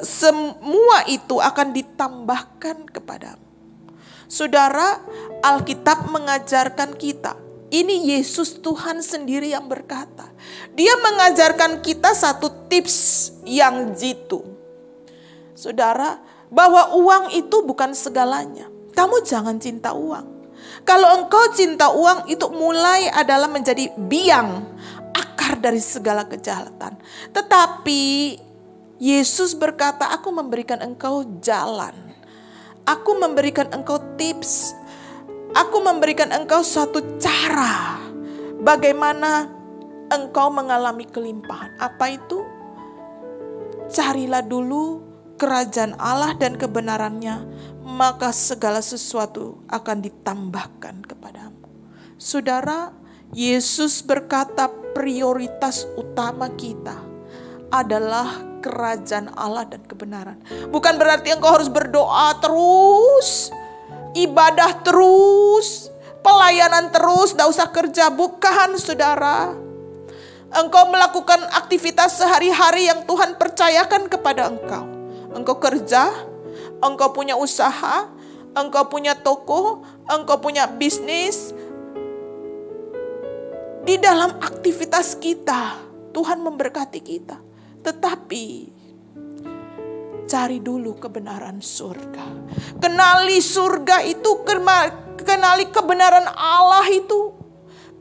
semua itu akan ditambahkan kepadamu. Saudara, Alkitab mengajarkan kita. Ini Yesus Tuhan sendiri yang berkata. Dia mengajarkan kita satu tips yang jitu. Saudara, bahwa uang itu bukan segalanya. Kamu jangan cinta uang. Kalau engkau cinta uang, itu mulai adalah menjadi biang, akar dari segala kejahatan. Tetapi Yesus berkata, aku memberikan engkau jalan. Aku memberikan engkau tips. Aku memberikan engkau suatu cara bagaimana engkau mengalami kelimpahan. Apa itu? Carilah dulu kerajaan Allah dan kebenarannya, maka segala sesuatu akan ditambahkan kepadamu. Saudara, Yesus berkata prioritas utama kita adalah kerajaan Allah dan kebenaran. Bukan berarti engkau harus berdoa terus, ibadah terus, pelayanan terus, tidak usah kerja. Bukan, saudara. Engkau melakukan aktivitas sehari-hari yang Tuhan percayakan kepada engkau. Engkau kerja, engkau punya usaha, engkau punya toko, engkau punya bisnis. Di dalam aktivitas kita, Tuhan memberkati kita. Tetapi cari dulu kebenaran surga. Kenali surga itu, kenali kebenaran Allah itu,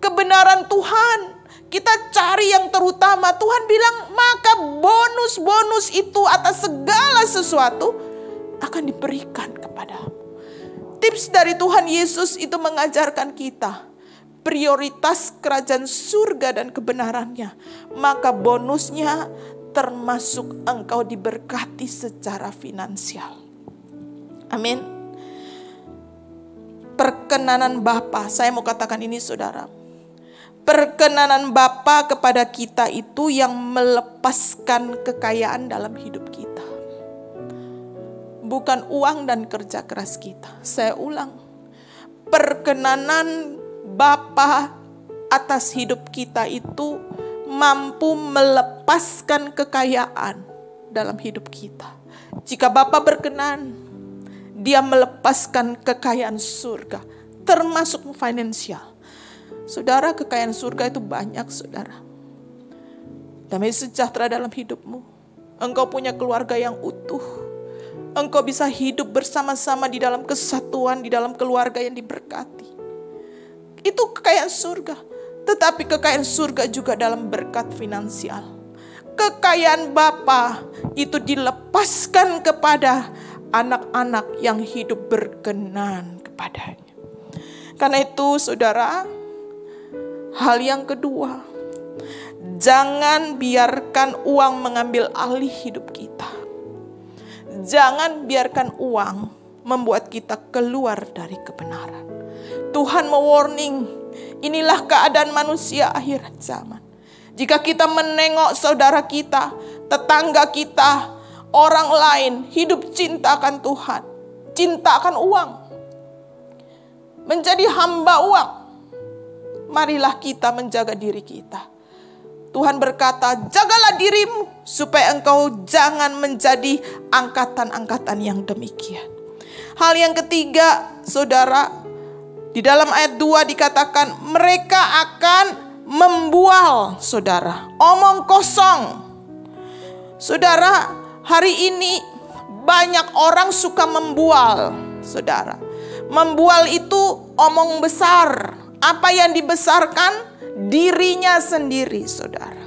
kebenaran Tuhan. Kita cari yang terutama. Tuhan bilang, maka bonus-bonus itu atas segala sesuatu akan diberikan kepadamu. Tips dari Tuhan Yesus itu mengajarkan kita prioritas kerajaan surga dan kebenarannya. Maka bonusnya termasuk engkau diberkati secara finansial. Amin. Perkenanan Bapa, saya mau katakan ini, saudara. Perkenanan Bapa kepada kita itu yang melepaskan kekayaan dalam hidup kita. Bukan uang dan kerja keras kita. Saya ulang. Perkenanan Bapa atas hidup kita itu mampu melepaskan kekayaan dalam hidup kita. Jika Bapa berkenan, Dia melepaskan kekayaan surga, termasuk finansial. Saudara, kekayaan surga itu banyak, saudara. Damai sejahtera dalam hidupmu. Engkau punya keluarga yang utuh. Engkau bisa hidup bersama-sama di dalam kesatuan, di dalam keluarga yang diberkati. Itu kekayaan surga. Tetapi kekayaan surga juga dalam berkat finansial. Kekayaan Bapa itu dilepaskan kepada anak-anak yang hidup berkenan kepadanya. Karena itu, saudara, hal yang kedua, jangan biarkan uang mengambil alih hidup kita. Jangan biarkan uang membuat kita keluar dari kebenaran. Tuhan mewarning, inilah keadaan manusia akhir zaman. Jika kita menengok saudara kita, tetangga kita, orang lain hidup cinta akan Tuhan, cinta akan uang, menjadi hamba uang, marilah kita menjaga diri kita. Tuhan berkata, jagalah dirimu supaya engkau jangan menjadi angkatan-angkatan yang demikian. Hal yang ketiga, saudara, di dalam ayat 2 dikatakan mereka akan membual, saudara, omong kosong. Saudara, hari ini banyak orang suka membual, saudara. Membual itu omong besar. Apa yang dibesarkan? Dirinya sendiri, saudara.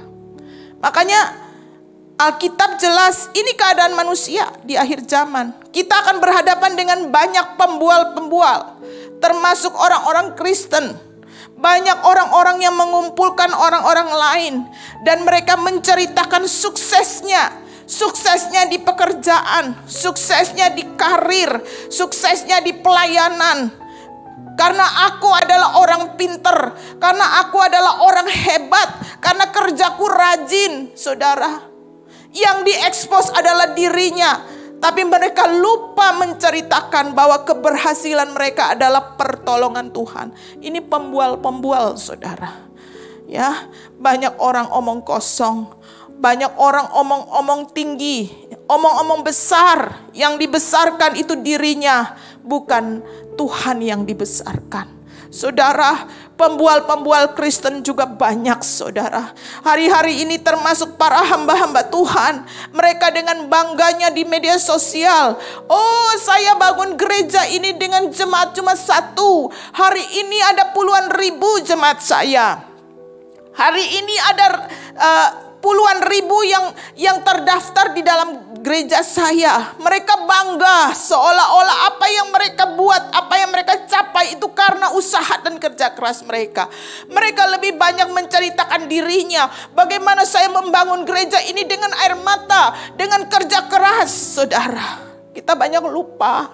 Makanya Alkitab jelas ini keadaan manusia di akhir zaman. Kita akan berhadapan dengan banyak pembual-pembual, termasuk orang-orang Kristen. Banyak orang-orang yang mengumpulkan orang-orang lain dan mereka menceritakan suksesnya. Suksesnya di pekerjaan, suksesnya di karir, suksesnya di pelayanan. Karena aku adalah orang pinter, karena aku adalah orang hebat, karena kerjaku rajin, saudara. Yang diekspos adalah dirinya, tapi mereka lupa menceritakan bahwa keberhasilan mereka adalah pertolongan Tuhan. Ini pembual-pembual, saudara. Ya, banyak orang omong kosong, banyak orang omong-omong tinggi, omong-omong besar. Yang dibesarkan itu dirinya, bukan Tuhan yang dibesarkan. Saudara, pembual-pembual Kristen juga banyak, saudara. Hari-hari ini termasuk para hamba-hamba Tuhan. Mereka dengan bangganya di media sosial. Oh, saya bangun gereja ini dengan jemaat cuma 1. Hari ini ada puluhan ribu jemaat saya. Hari ini ada puluhan ribu yang terdaftar di dalam gereja saya. Mereka bangga seolah-olah apa yang mereka buat, apa yang mereka capai itu karena usaha dan kerja keras mereka. Mereka lebih banyak menceritakan dirinya. Bagaimana saya membangun gereja ini dengan air mata, dengan kerja keras, saudara. Kita banyak lupa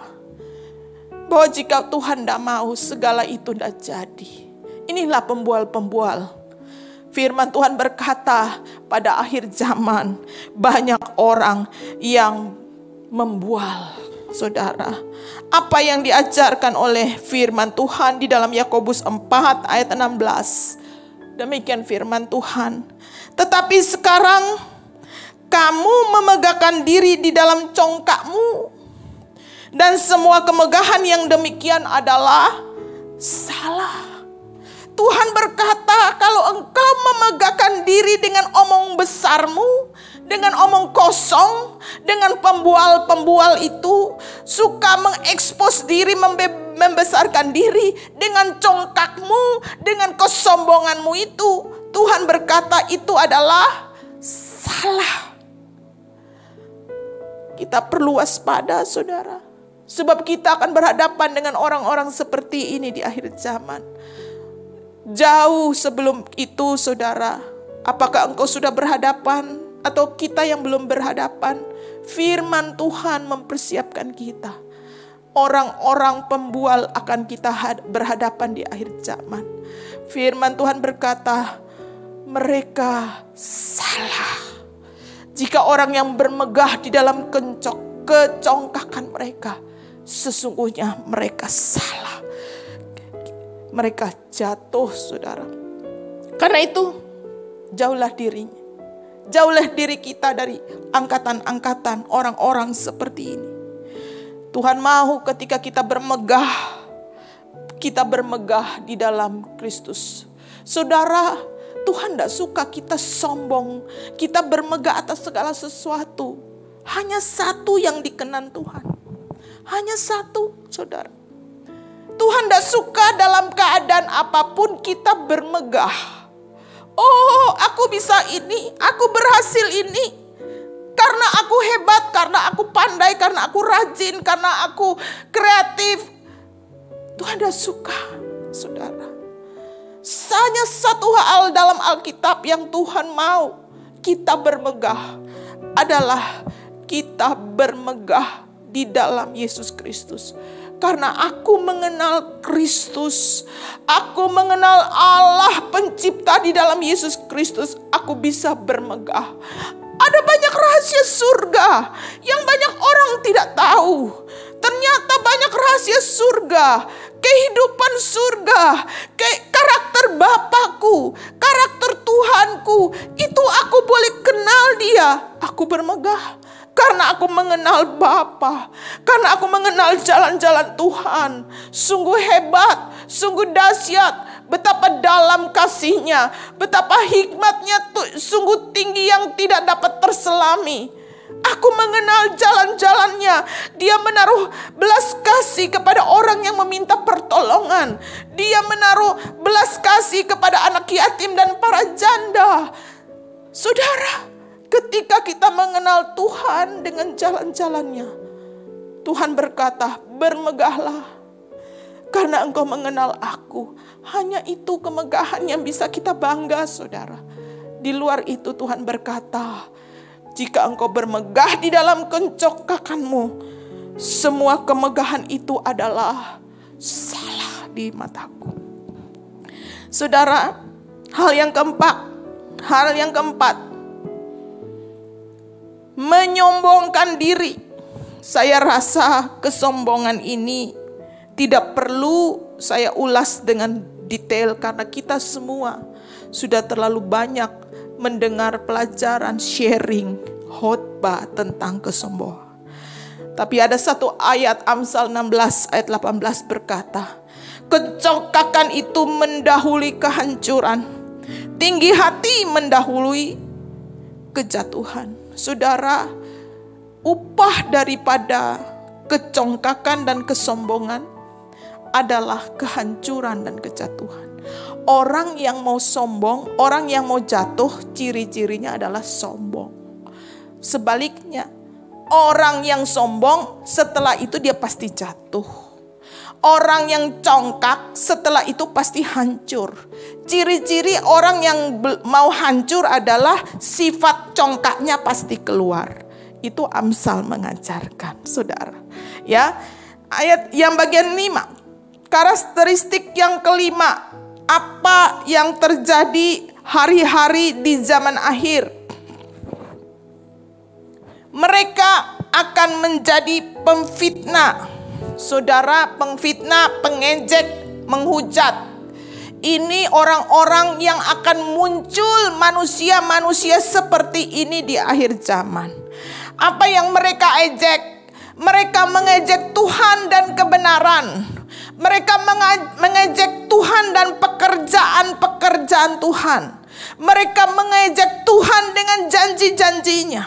bahwa jika Tuhan tidak mau, segala itu tidak jadi. Inilah pembual-pembual. Firman Tuhan berkata, pada akhir zaman banyak orang yang membual, saudara. Apa yang diajarkan oleh firman Tuhan di dalam Yakobus 4 ayat 16. Demikian firman Tuhan. Tetapi sekarang kamu memegahkan diri di dalam congkakmu, dan semua kemegahan yang demikian adalah salah. Tuhan berkata, kalau engkau memegahkan diri dengan omong besarmu, dengan omong kosong, dengan pembual-pembual itu suka mengekspos diri, membesarkan diri dengan congkakmu, dengan kesombonganmu itu, Tuhan berkata itu adalah salah. Kita perlu waspada, saudara, sebab kita akan berhadapan dengan orang-orang seperti ini di akhir zaman. Jauh sebelum itu, saudara, apakah engkau sudah berhadapan atau kita yang belum berhadapan? Firman Tuhan mempersiapkan kita. Orang-orang pembual akan kita berhadapan di akhir zaman. Firman Tuhan berkata, mereka salah. Jika orang yang bermegah di dalam kecongkakan mereka, sesungguhnya mereka salah. Mereka jatuh, saudara. Karena itu, jauhlah dirinya. Jauhlah diri kita dari angkatan-angkatan orang-orang seperti ini. Tuhan mau ketika kita bermegah di dalam Kristus. Saudara, Tuhan tidak suka kita sombong, kita bermegah atas segala sesuatu. Hanya satu yang dikenan Tuhan. Hanya satu, saudara. Tuhan tidak suka dalam keadaan apapun kita bermegah. Oh, aku bisa ini, aku berhasil ini. Karena aku hebat, karena aku pandai, karena aku rajin, karena aku kreatif. Tuhan tidak suka, saudara. Hanya satu hal dalam Alkitab yang Tuhan mau kita bermegah adalah kita bermegah di dalam Yesus Kristus. Karena aku mengenal Kristus, aku mengenal Allah pencipta di dalam Yesus Kristus, aku bisa bermegah. Ada banyak rahasia surga yang banyak orang tidak tahu. Ternyata banyak rahasia surga, kehidupan surga, karakter Bapakku, karakter Tuhanku, itu aku boleh kenal dia. Aku bermegah karena aku mengenal Bapa, karena aku mengenal jalan-jalan Tuhan. Sungguh hebat, sungguh dahsyat, betapa dalam kasih-Nya, betapa hikmat-Nya sungguh tinggi yang tidak dapat terselami. Aku mengenal jalan-jalannya. Dia menaruh belas kasih kepada orang yang meminta pertolongan. Dia menaruh belas kasih kepada anak yatim dan para janda. Saudara, ketika kita mengenal Tuhan dengan jalan-jalannya, Tuhan berkata, bermegahlah karena engkau mengenal aku. Hanya itu kemegahan yang bisa kita bangga, saudara. Di luar itu Tuhan berkata, jika engkau bermegah di dalam kencongkakanmu, semua kemegahan itu adalah salah di mataku. Saudara, hal yang keempat, menyombongkan diri. Saya rasa kesombongan ini tidak perlu saya ulas dengan detail karena kita semua sudah terlalu banyak mendengar pelajaran sharing khotbah tentang kesombongan. Tapi ada satu ayat Amsal 16 ayat 18 berkata, kencongkakan itu mendahului kehancuran, tinggi hati mendahului kejatuhan. Saudara, upah daripada kecongkakan dan kesombongan adalah kehancuran dan kejatuhan. Orang yang mau sombong, orang yang mau jatuh, ciri-cirinya adalah sombong. Sebaliknya, orang yang sombong setelah itu dia pasti jatuh. Orang yang congkak setelah itu pasti hancur. Ciri-ciri orang yang mau hancur adalah sifat congkaknya pasti keluar. Itu Amsal mengajarkan, saudara. Ya, ayat yang bagian 5. Karakteristik yang kelima, apa yang terjadi hari-hari di zaman akhir. Mereka akan menjadi pemfitnah. Saudara, pengfitnah, pengejek, menghujat. Ini orang-orang yang akan muncul manusia-manusia seperti ini di akhir zaman. Apa yang mereka ejek? Mereka mengejek Tuhan dan kebenaran. Mereka mengejek Tuhan dan pekerjaan-pekerjaan Tuhan. Mereka mengejek Tuhan dengan janji-janjinya.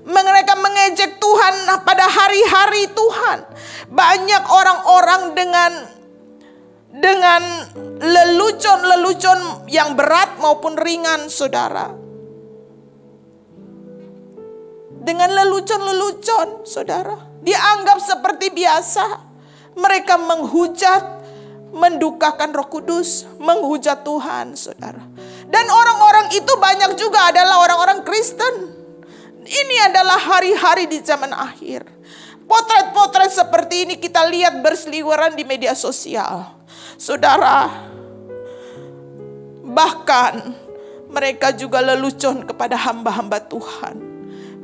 Mereka mengejek Tuhan pada hari-hari Tuhan. Banyak orang-orang dengan lelucon-lelucon yang berat maupun ringan, saudara. Dengan lelucon-lelucon, saudara, dianggap seperti biasa. Mereka menghujat, mendukakan Roh Kudus, menghujat Tuhan, saudara. Dan orang-orang itu banyak juga adalah orang-orang Kristen. Ini adalah hari-hari di zaman akhir. Potret-potret seperti ini kita lihat berseliweran di media sosial. Saudara, bahkan mereka juga lelucon kepada hamba-hamba Tuhan.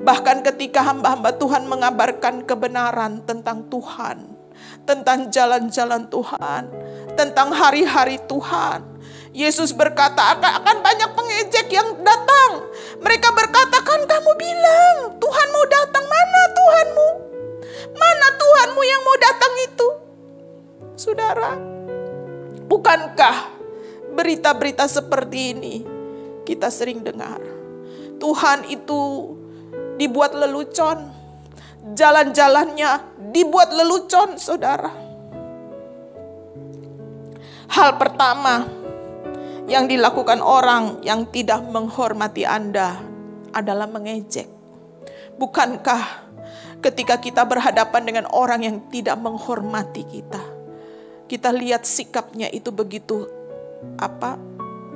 Bahkan ketika hamba-hamba Tuhan mengabarkan kebenaran tentang Tuhan, tentang jalan-jalan Tuhan, tentang hari-hari Tuhan, Yesus berkata akan banyak pengejek yang datang. Mereka berkata, kan kamu bilang Tuhan mau datang, mana Tuhanmu? Mana Tuhanmu yang mau datang itu? Saudara, bukankah berita-berita seperti ini kita sering dengar. Tuhan itu dibuat lelucon, jalan-jalannya dibuat lelucon, saudara. Hal pertama yang dilakukan orang yang tidak menghormati Anda adalah mengejek. Bukankah ketika kita berhadapan dengan orang yang tidak menghormati kita, kita lihat sikapnya itu begitu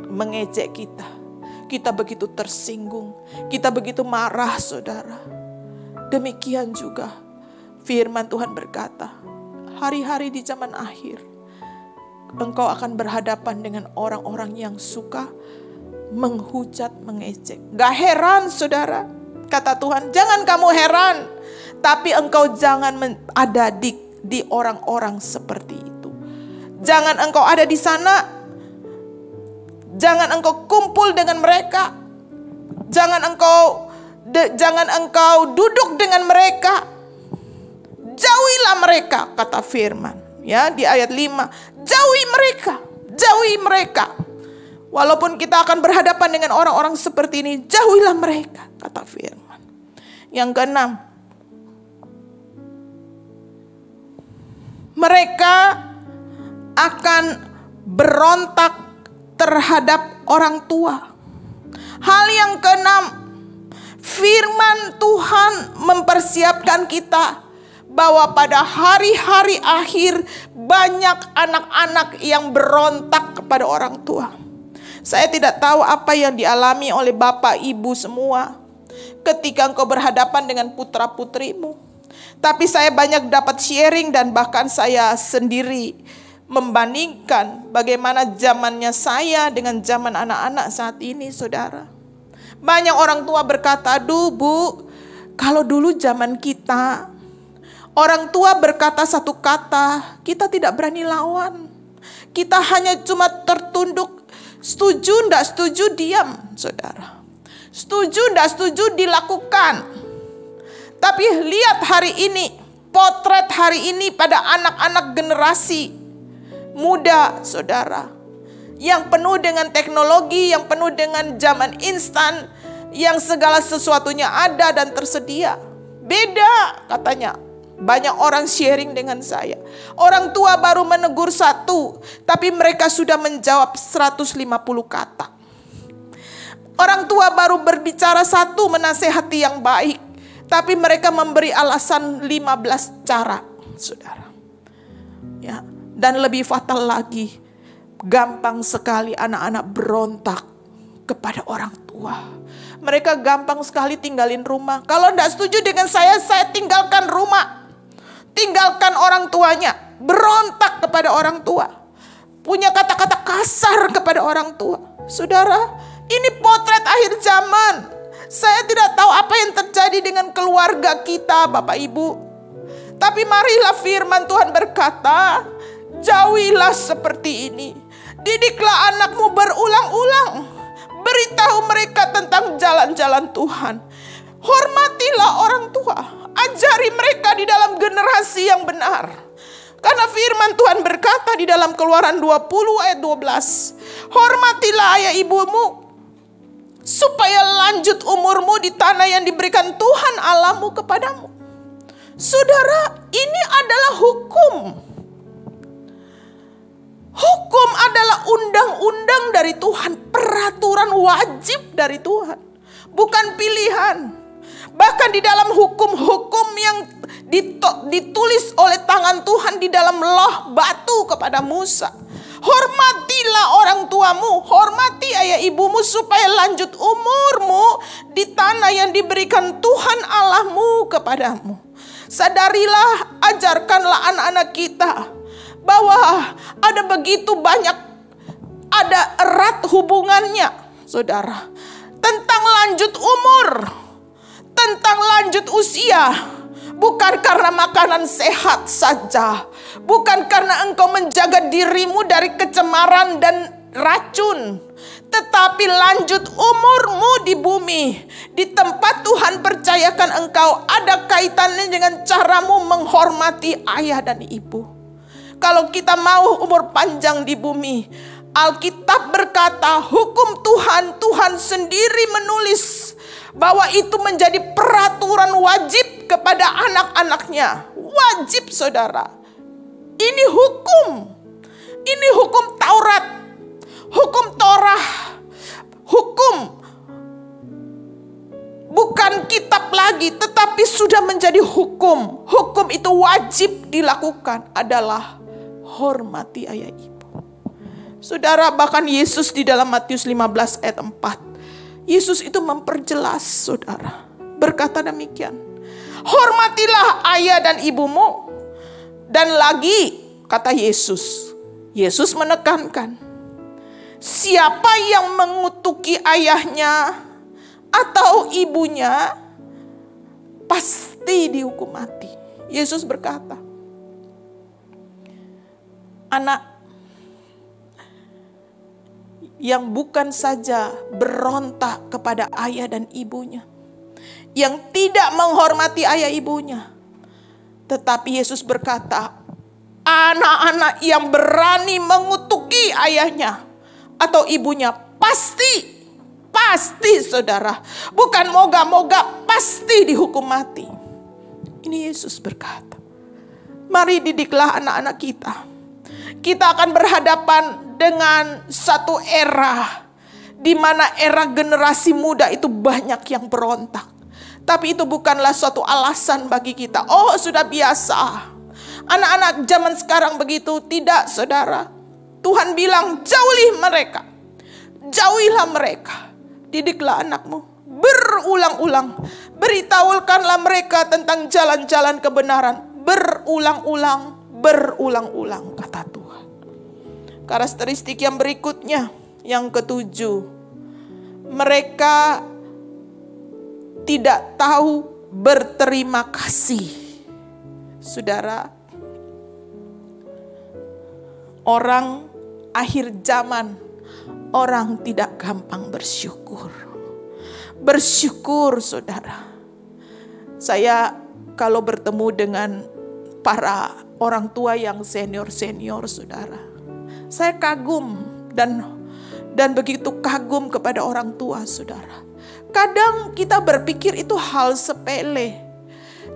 mengejek kita. Kita begitu tersinggung, kita begitu marah, saudara. Demikian juga firman Tuhan berkata, hari-hari di zaman akhir, engkau akan berhadapan dengan orang-orang yang suka menghujat, mengejek. Gak heran, saudara. Kata Tuhan, jangan kamu heran, tapi engkau jangan ada di orang-orang seperti itu. Jangan engkau ada di sana. Jangan engkau kumpul dengan mereka. Jangan engkau duduk dengan mereka. Jauhilah mereka, kata firman. Ya, di ayat 5. Jauhi mereka. Walaupun kita akan berhadapan dengan orang-orang seperti ini, jauhilah mereka, kata firman. Yang keenam, mereka akan berontak terhadap orang tua. Hal yang keenam, firman Tuhan mempersiapkan kita bahwa pada hari-hari akhir banyak anak-anak yang berontak kepada orang tua. Saya tidak tahu apa yang dialami oleh bapak ibu semua ketika engkau berhadapan dengan putra-putrimu. Tapi saya banyak dapat sharing dan bahkan saya sendiri membandingkan bagaimana zamannya saya dengan zaman anak-anak saat ini, saudara. Banyak orang tua berkata, aduh bu, kalau dulu zaman kita, orang tua berkata satu kata, kita tidak berani lawan. Kita hanya cuma tertunduk, setuju ndak setuju diam, saudara. Setuju ndak setuju dilakukan. Tapi lihat hari ini, potret hari ini pada anak-anak generasi muda, saudara, yang penuh dengan teknologi, yang penuh dengan zaman instan, yang segala sesuatunya ada dan tersedia. Beda katanya. Banyak orang sharing dengan saya. Orang tua baru menegur satu, tapi mereka sudah menjawab 150 kata. Orang tua baru berbicara satu, menasehati yang baik, tapi mereka memberi alasan 15 cara, saudara. Ya. Dan lebih fatal lagi, gampang sekali anak-anak berontak kepada orang tua. Mereka gampang sekali tinggalin rumah. Kalau tidak setuju dengan saya tinggalkan rumah. Tinggalkan orang tuanya. Berontak kepada orang tua. Punya kata-kata kasar kepada orang tua. Saudara, ini potret akhir zaman. Saya tidak tahu apa yang terjadi dengan keluarga kita, Bapak Ibu. Tapi marilah firman Tuhan berkata, jauhilah seperti ini. Didiklah anakmu berulang-ulang. Beritahu mereka tentang jalan-jalan Tuhan. Hormatilah orang tua. Ajari mereka di dalam generasi yang benar. Karena firman Tuhan berkata di dalam Keluaran 20 ayat 12. Hormatilah ayah ibumu, supaya lanjut umurmu di tanah yang diberikan Tuhan Allahmu kepadamu. Saudara, ini adalah hukum. Hukum adalah undang-undang dari Tuhan, peraturan wajib dari Tuhan, bukan pilihan. Bahkan di dalam hukum-hukum yang ditulis oleh tangan Tuhan di dalam loh batu kepada Musa. Hormatilah orang tuamu, hormati ayah ibumu supaya lanjut umurmu di tanah yang diberikan Tuhan Allahmu kepadamu. Sadarilah, ajarkanlah anak-anak kita bahwa ada begitu banyak, ada erat hubungannya, saudara, tentang lanjut umur, tentang lanjut usia. Bukan karena makanan sehat saja, bukan karena engkau menjaga dirimu dari kecemaran dan racun, tetapi lanjut umurmu di bumi, di tempat Tuhan percayakan engkau, ada kaitannya dengan caramu menghormati ayah dan ibu. Kalau kita mau umur panjang di bumi, Alkitab berkata hukum Tuhan sendiri menulis bahwa itu menjadi peraturan wajib kepada anak-anaknya. Wajib, saudara. Ini hukum. Ini hukum Taurat. Hukum Torah. Hukum. Bukan kitab lagi, tetapi sudah menjadi hukum. Hukum itu wajib dilakukan adalah hormati ayah ibu. Saudara, bahkan Yesus di dalam Matius 15 ayat 4. Yesus itu memperjelas, saudara. Berkata demikian. Hormatilah ayah dan ibumu. Dan lagi, kata Yesus. Yesus menekankan. Siapa yang mengutuki ayahnya atau ibunya, pasti dihukum mati. Yesus berkata, anak yang bukan saja berontak kepada ayah dan ibunya, yang tidak menghormati ayah ibunya, tetapi Yesus berkata, anak-anak yang berani mengutuki ayahnya atau ibunya pasti saudara, bukan moga-moga, pasti dihukum mati. Ini Yesus berkata. Mari didiklah anak-anak kita. Kita akan berhadapan dengan satu era di mana era generasi muda itu banyak yang berontak. Tapi itu bukanlah suatu alasan bagi kita. Oh, sudah biasa. Anak-anak zaman sekarang begitu. Tidak, saudara. Tuhan bilang, jauhi mereka. Jauhilah mereka. Didiklah anakmu. Berulang-ulang. Beritahukanlah mereka tentang jalan-jalan kebenaran. Berulang-ulang, kata Tuhan. Karakteristik yang berikutnya, yang ketujuh. Mereka tidak tahu berterima kasih. Saudara, orang akhir zaman, orang tidak gampang bersyukur. Bersyukur, saudara. Saya kalau bertemu dengan para orang tua yang senior-senior, saudara, saya kagum dan begitu kagum kepada orang tua, saudara. Kadang kita berpikir itu hal sepele,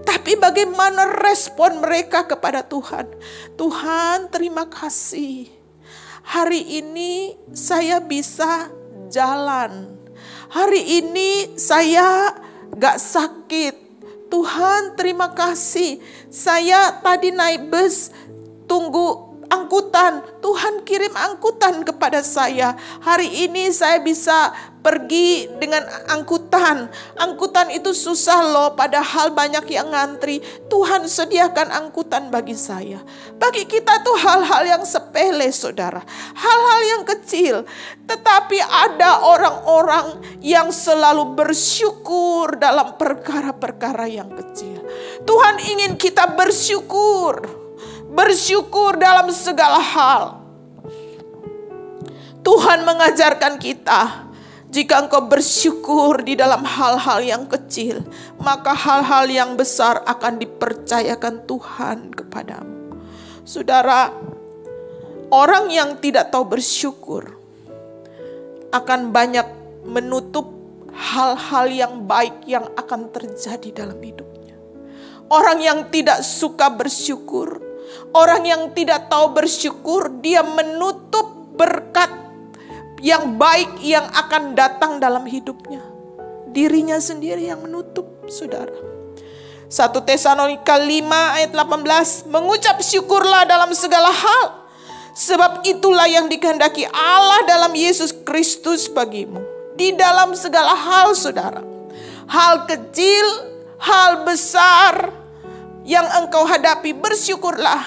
tapi bagaimana respon mereka kepada Tuhan? Tuhan, terima kasih. Hari ini saya bisa jalan. Hari ini saya gak sakit. Tuhan, terima kasih. Saya tadi naik bus, tunggu angkutan. Tuhan kirim angkutan kepada saya. Hari ini saya bisa pergi dengan angkutan. Angkutan itu susah loh, padahal banyak yang ngantri. Tuhan sediakan angkutan bagi saya. Bagi kita tuh hal-hal yang sepele, saudara. Hal-hal yang kecil. Tetapi ada orang-orang yang selalu bersyukur dalam perkara-perkara yang kecil. Tuhan ingin kita bersyukur. Bersyukur dalam segala hal. Tuhan mengajarkan kita, jika engkau bersyukur di dalam hal-hal yang kecil, maka hal-hal yang besar akan dipercayakan Tuhan kepadamu. Saudara, orang yang tidak tahu bersyukur akan banyak menutup hal-hal yang baik yang akan terjadi dalam hidupnya. Orang yang tidak suka bersyukur, orang yang tidak tahu bersyukur, dia menutup berkat yang baik yang akan datang dalam hidupnya. Dirinya sendiri yang menutup, saudara. 1 Tesalonika 5 ayat 18, mengucap syukurlah dalam segala hal, sebab itulah yang dikehendaki Allah dalam Yesus Kristus bagimu. Di dalam segala hal, saudara. Hal kecil, hal besar yang engkau hadapi, bersyukurlah.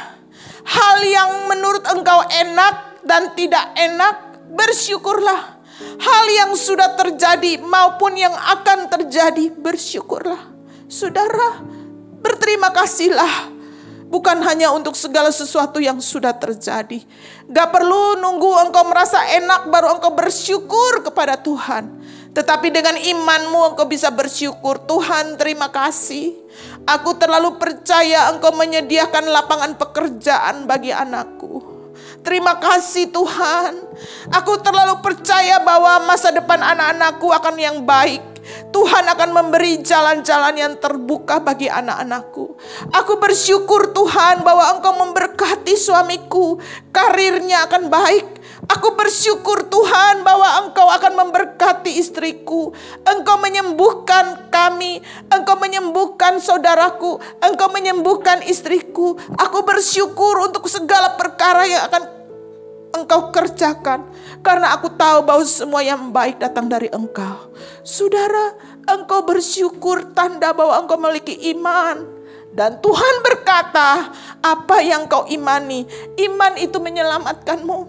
Hal yang menurut engkau enak dan tidak enak, bersyukurlah. Hal yang sudah terjadi maupun yang akan terjadi, bersyukurlah. Saudara, berterima kasihlah. Bukan hanya untuk segala sesuatu yang sudah terjadi. Gak perlu nunggu engkau merasa enak baru engkau bersyukur kepada Tuhan. Tetapi dengan imanmu engkau bisa bersyukur. Tuhan, terima kasih. Aku terlalu percaya engkau menyediakan lapangan pekerjaan bagi anakku. Terima kasih Tuhan. Aku terlalu percaya bahwa masa depan anak-anakku akan yang baik. Tuhan akan memberi jalan-jalan yang terbuka bagi anak-anakku. Aku bersyukur Tuhan bahwa Engkau memberkati suamiku, karirnya akan baik. Aku bersyukur Tuhan bahwa Engkau akan memberkati istriku. Engkau menyembuhkan kami, Engkau menyembuhkan saudaraku, Engkau menyembuhkan istriku. Aku bersyukur untuk segala perkara yang akan Engkau kerjakan, karena aku tahu bahwa semua yang baik datang dari Engkau. Saudara, engkau bersyukur tanda bahwa engkau memiliki iman. Dan Tuhan berkata, apa yang kau imani, iman itu menyelamatkanmu.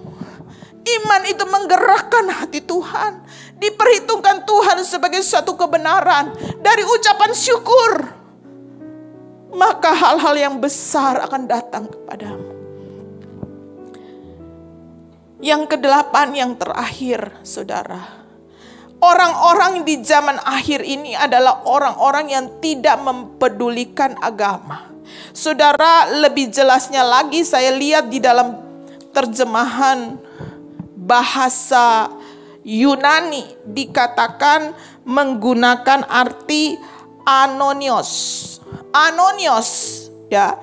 Iman itu menggerakkan hati Tuhan. Diperhitungkan Tuhan sebagai suatu kebenaran. Dari ucapan syukur, maka hal-hal yang besar akan datang kepadamu. Yang kedelapan, yang terakhir, saudara. Orang-orang di zaman akhir ini adalah orang-orang yang tidak mempedulikan agama. Saudara, lebih jelasnya lagi saya lihat di dalam terjemahan bahasa Yunani dikatakan menggunakan arti anonios. Anonios, ya.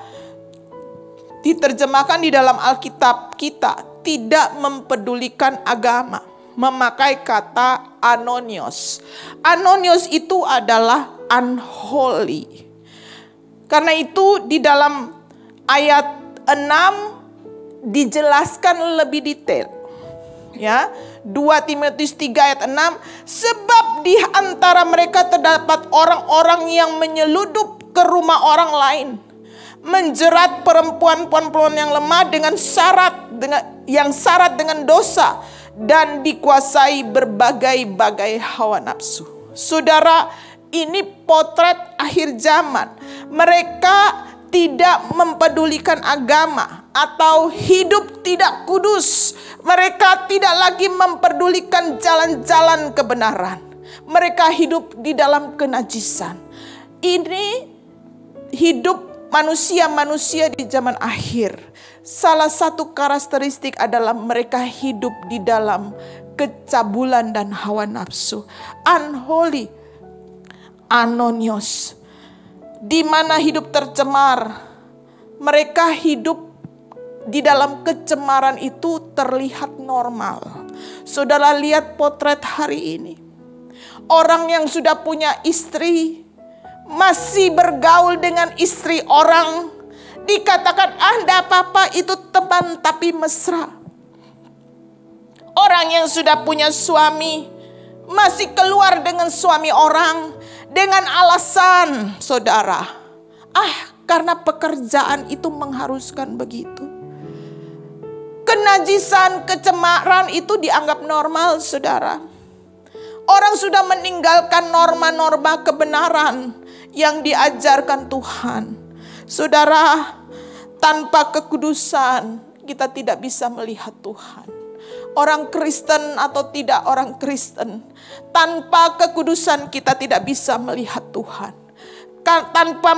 Diterjemahkan di dalam Alkitab kita, tidak mempedulikan agama, memakai kata anonios. Anonios itu adalah unholy. Karena itu di dalam ayat 6 dijelaskan lebih detail. Ya, 2 Timotius 3 ayat 6, sebab di antara mereka terdapat orang-orang yang menyeludup ke rumah orang lain, menjerat perempuan-perempuan yang lemah dengan syarat dengan dosa, dan dikuasai berbagai-bagai hawa nafsu. Saudara, ini potret akhir zaman. Mereka tidak mempedulikan agama atau hidup tidak kudus. Mereka tidak lagi mempedulikan jalan-jalan kebenaran. Mereka hidup di dalam kenajisan. Ini hidup manusia-manusia di zaman akhir. Salah satu karakteristik adalah mereka hidup di dalam kecabulan dan hawa nafsu. Unholy, anonios, di mana hidup tercemar. Mereka hidup di dalam kecemaran itu terlihat normal. Saudara, lihat potret hari ini. Orang yang sudah punya istri masih bergaul dengan istri orang. Dikatakan enggak apa-apa, itu teman tapi mesra. Orang yang sudah punya suami masih keluar dengan suami orang dengan alasan, saudara, karena pekerjaan itu mengharuskan begitu. Kenajisan, kecemaran itu dianggap normal, saudara. Orang sudah meninggalkan norma-norma kebenaran yang diajarkan Tuhan. Saudara, tanpa kekudusan kita tidak bisa melihat Tuhan. Orang Kristen atau tidak orang Kristen, tanpa kekudusan kita tidak bisa melihat Tuhan. Tanpa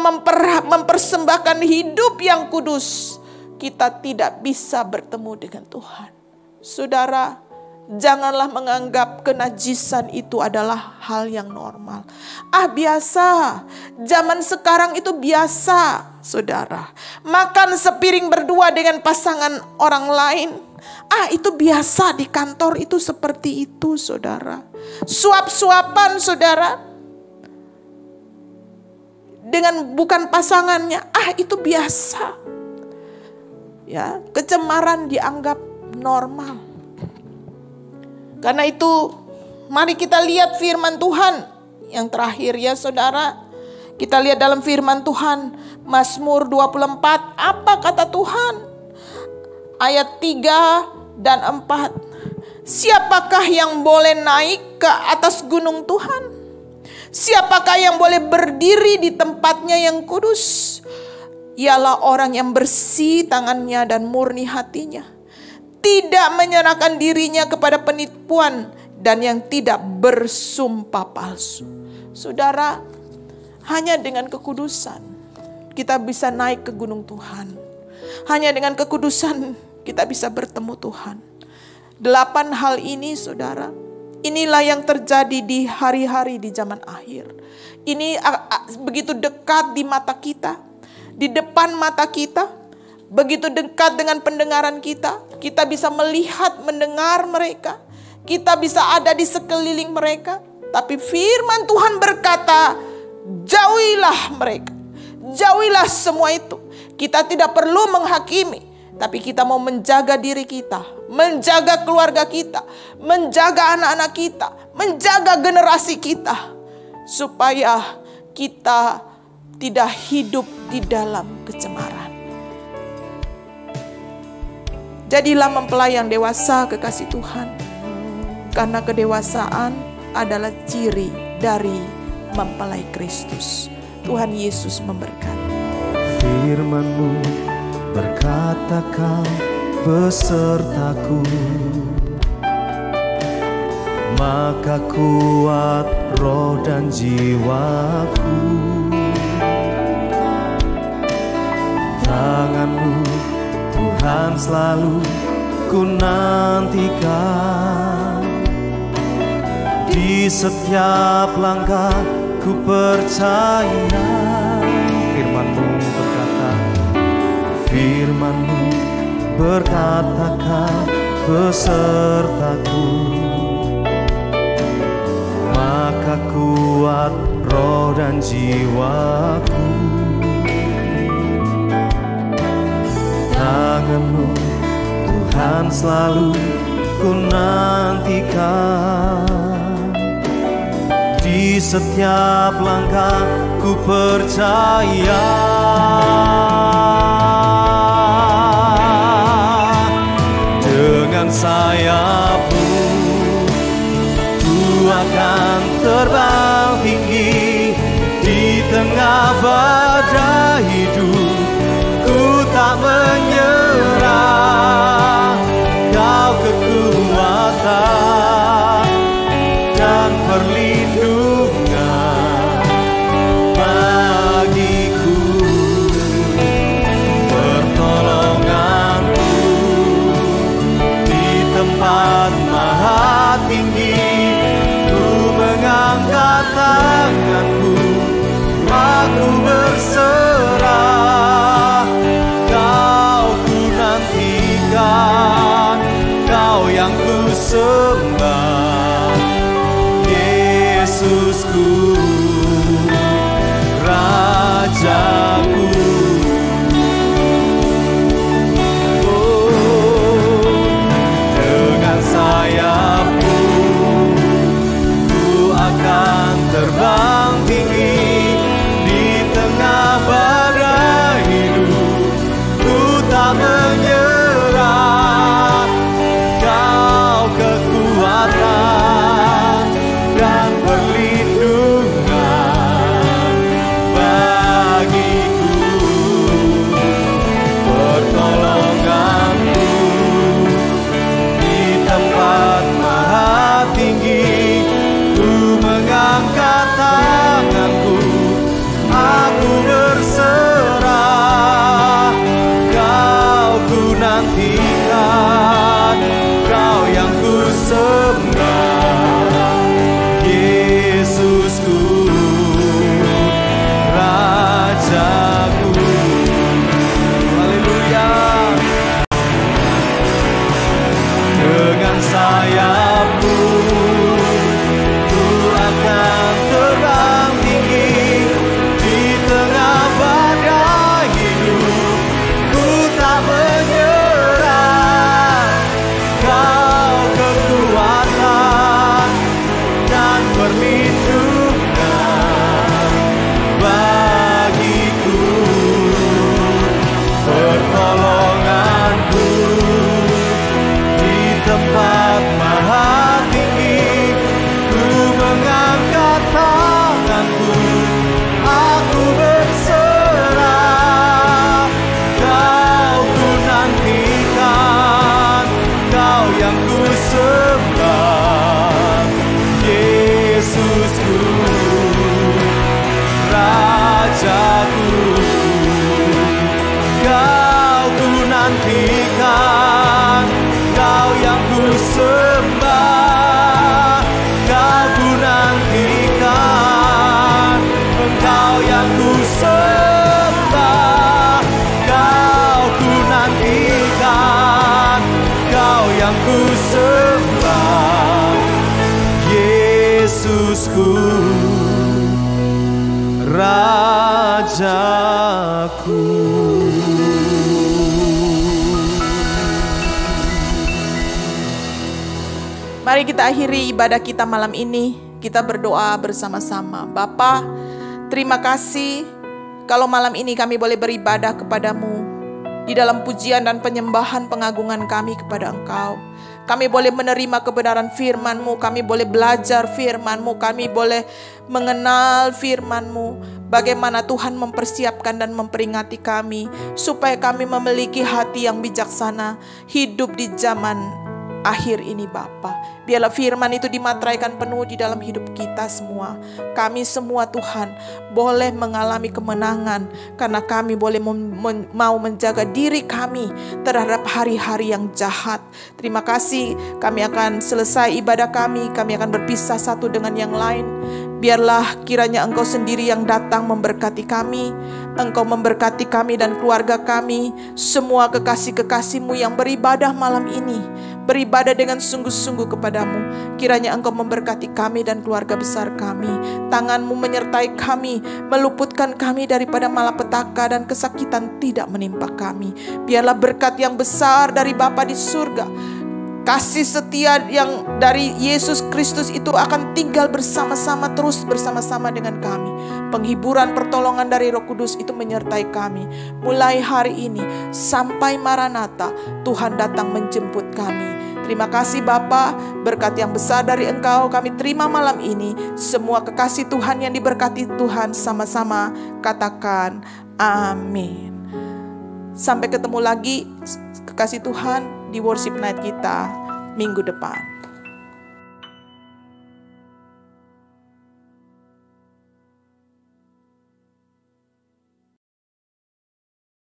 mempersembahkan hidup yang kudus, kita tidak bisa bertemu dengan Tuhan. Saudara, janganlah menganggap kenajisan itu adalah hal yang normal. Biasa. Zaman sekarang itu biasa, saudara. Makan sepiring berdua dengan pasangan orang lain. Itu biasa di kantor itu seperti itu, saudara. Suap-suapan, saudara. Dengan bukan pasangannya. Itu biasa. Ya, kecemaran dianggap normal. Karena itu, mari kita lihat firman Tuhan yang terakhir ya saudara. Kita lihat dalam firman Tuhan, Mazmur 24, apa kata Tuhan? Ayat 3 dan 4. Siapakah yang boleh naik ke atas gunung Tuhan? Siapakah yang boleh berdiri di tempatnya yang kudus? Ialah orang yang bersih tangannya dan murni hatinya, tidak menyerahkan dirinya kepada penipuan, dan yang tidak bersumpah palsu. Saudara, hanya dengan kekudusan kita bisa naik ke gunung Tuhan. Hanya dengan kekudusan kita bisa bertemu Tuhan. 8 hal ini saudara, inilah yang terjadi di hari-hari di zaman akhir. Ini begitu dekat di mata kita, di depan mata kita, begitu dekat dengan pendengaran kita. Kita bisa melihat, mendengar mereka. Kita bisa ada di sekeliling mereka. Tapi firman Tuhan berkata, jauhilah mereka. Jauhilah semua itu. Kita tidak perlu menghakimi, tapi kita mau menjaga diri kita, menjaga keluarga kita, menjaga anak-anak kita, menjaga generasi kita, supaya kita tidak hidup di dalam kecemaran. Jadilah mempelai yang dewasa, kekasih Tuhan, karena kedewasaan adalah ciri dari mempelai Kristus. Tuhan Yesus memberkati. Firman-Mu berkata, Kau besertaku, maka kuat roh dan jiwaku. Tangan-Mu Tuhan selalu ku nantikan. Di setiap langkah ku percaya. Firman-Mu berkata, Firman-Mu berkata, Kau besertaku, maka kuat roh dan jiwaku. Tangan-Mu Tuhan selalu ku nantikan. Di setiap langkah ku percaya. Dengan sayap-Mu ku akan terbang tinggi. Di tengah badai hidup ku tak menyerah. Kau kekuatan dan perlindungan bagiku, pertolongan-Mu di tempat maha tinggi. Ku mengangkat tanganku, aku berserah. Kau Yesusku, Rajaku. Mari kita akhiri ibadah kita malam ini. Kita berdoa bersama-sama. Bapa, terima kasih kalau malam ini kami boleh beribadah kepadamu. Di dalam pujian dan penyembahan pengagungan kami kepada Engkau. Kami boleh menerima kebenaran firman-Mu. Kami boleh belajar firman-Mu. Kami boleh mengenal firman-Mu. Bagaimana Tuhan mempersiapkan dan memperingati kami. Supaya kami memiliki hati yang bijaksana. Hidup di zaman akhir ini Bapa. Biarlah firman itu dimateraikan penuh di dalam hidup kita semua. Kami semua Tuhan boleh mengalami kemenangan karena kami boleh mau menjaga diri kami terhadap hari-hari yang jahat. Terima kasih, kami akan selesai ibadah kami akan berpisah satu dengan yang lain. Biarlah kiranya Engkau sendiri yang datang memberkati kami. Engkau memberkati kami dan keluarga kami. Semua kekasih-kekasih-Mu yang beribadah malam ini, beribadah dengan sungguh-sungguh kepadamu. Kiranya Engkau memberkati kami dan keluarga besar kami. Tangan-Mu menyertai kami, meluputkan kami daripada malapetaka dan kesakitan tidak menimpa kami. Biarlah berkat yang besar dari Bapa di surga, kasih setia yang dari Yesus Kristus itu akan tinggal bersama-sama, terus bersama-sama dengan kami. Penghiburan pertolongan dari Roh Kudus itu menyertai kami. Mulai hari ini sampai Maranatha, Tuhan datang menjemput kami. Terima kasih Bapa, berkat yang besar dari Engkau kami terima malam ini. Semua kekasih Tuhan yang diberkati Tuhan sama-sama katakan amin. Sampai ketemu lagi kekasih Tuhan di worship night kita minggu depan.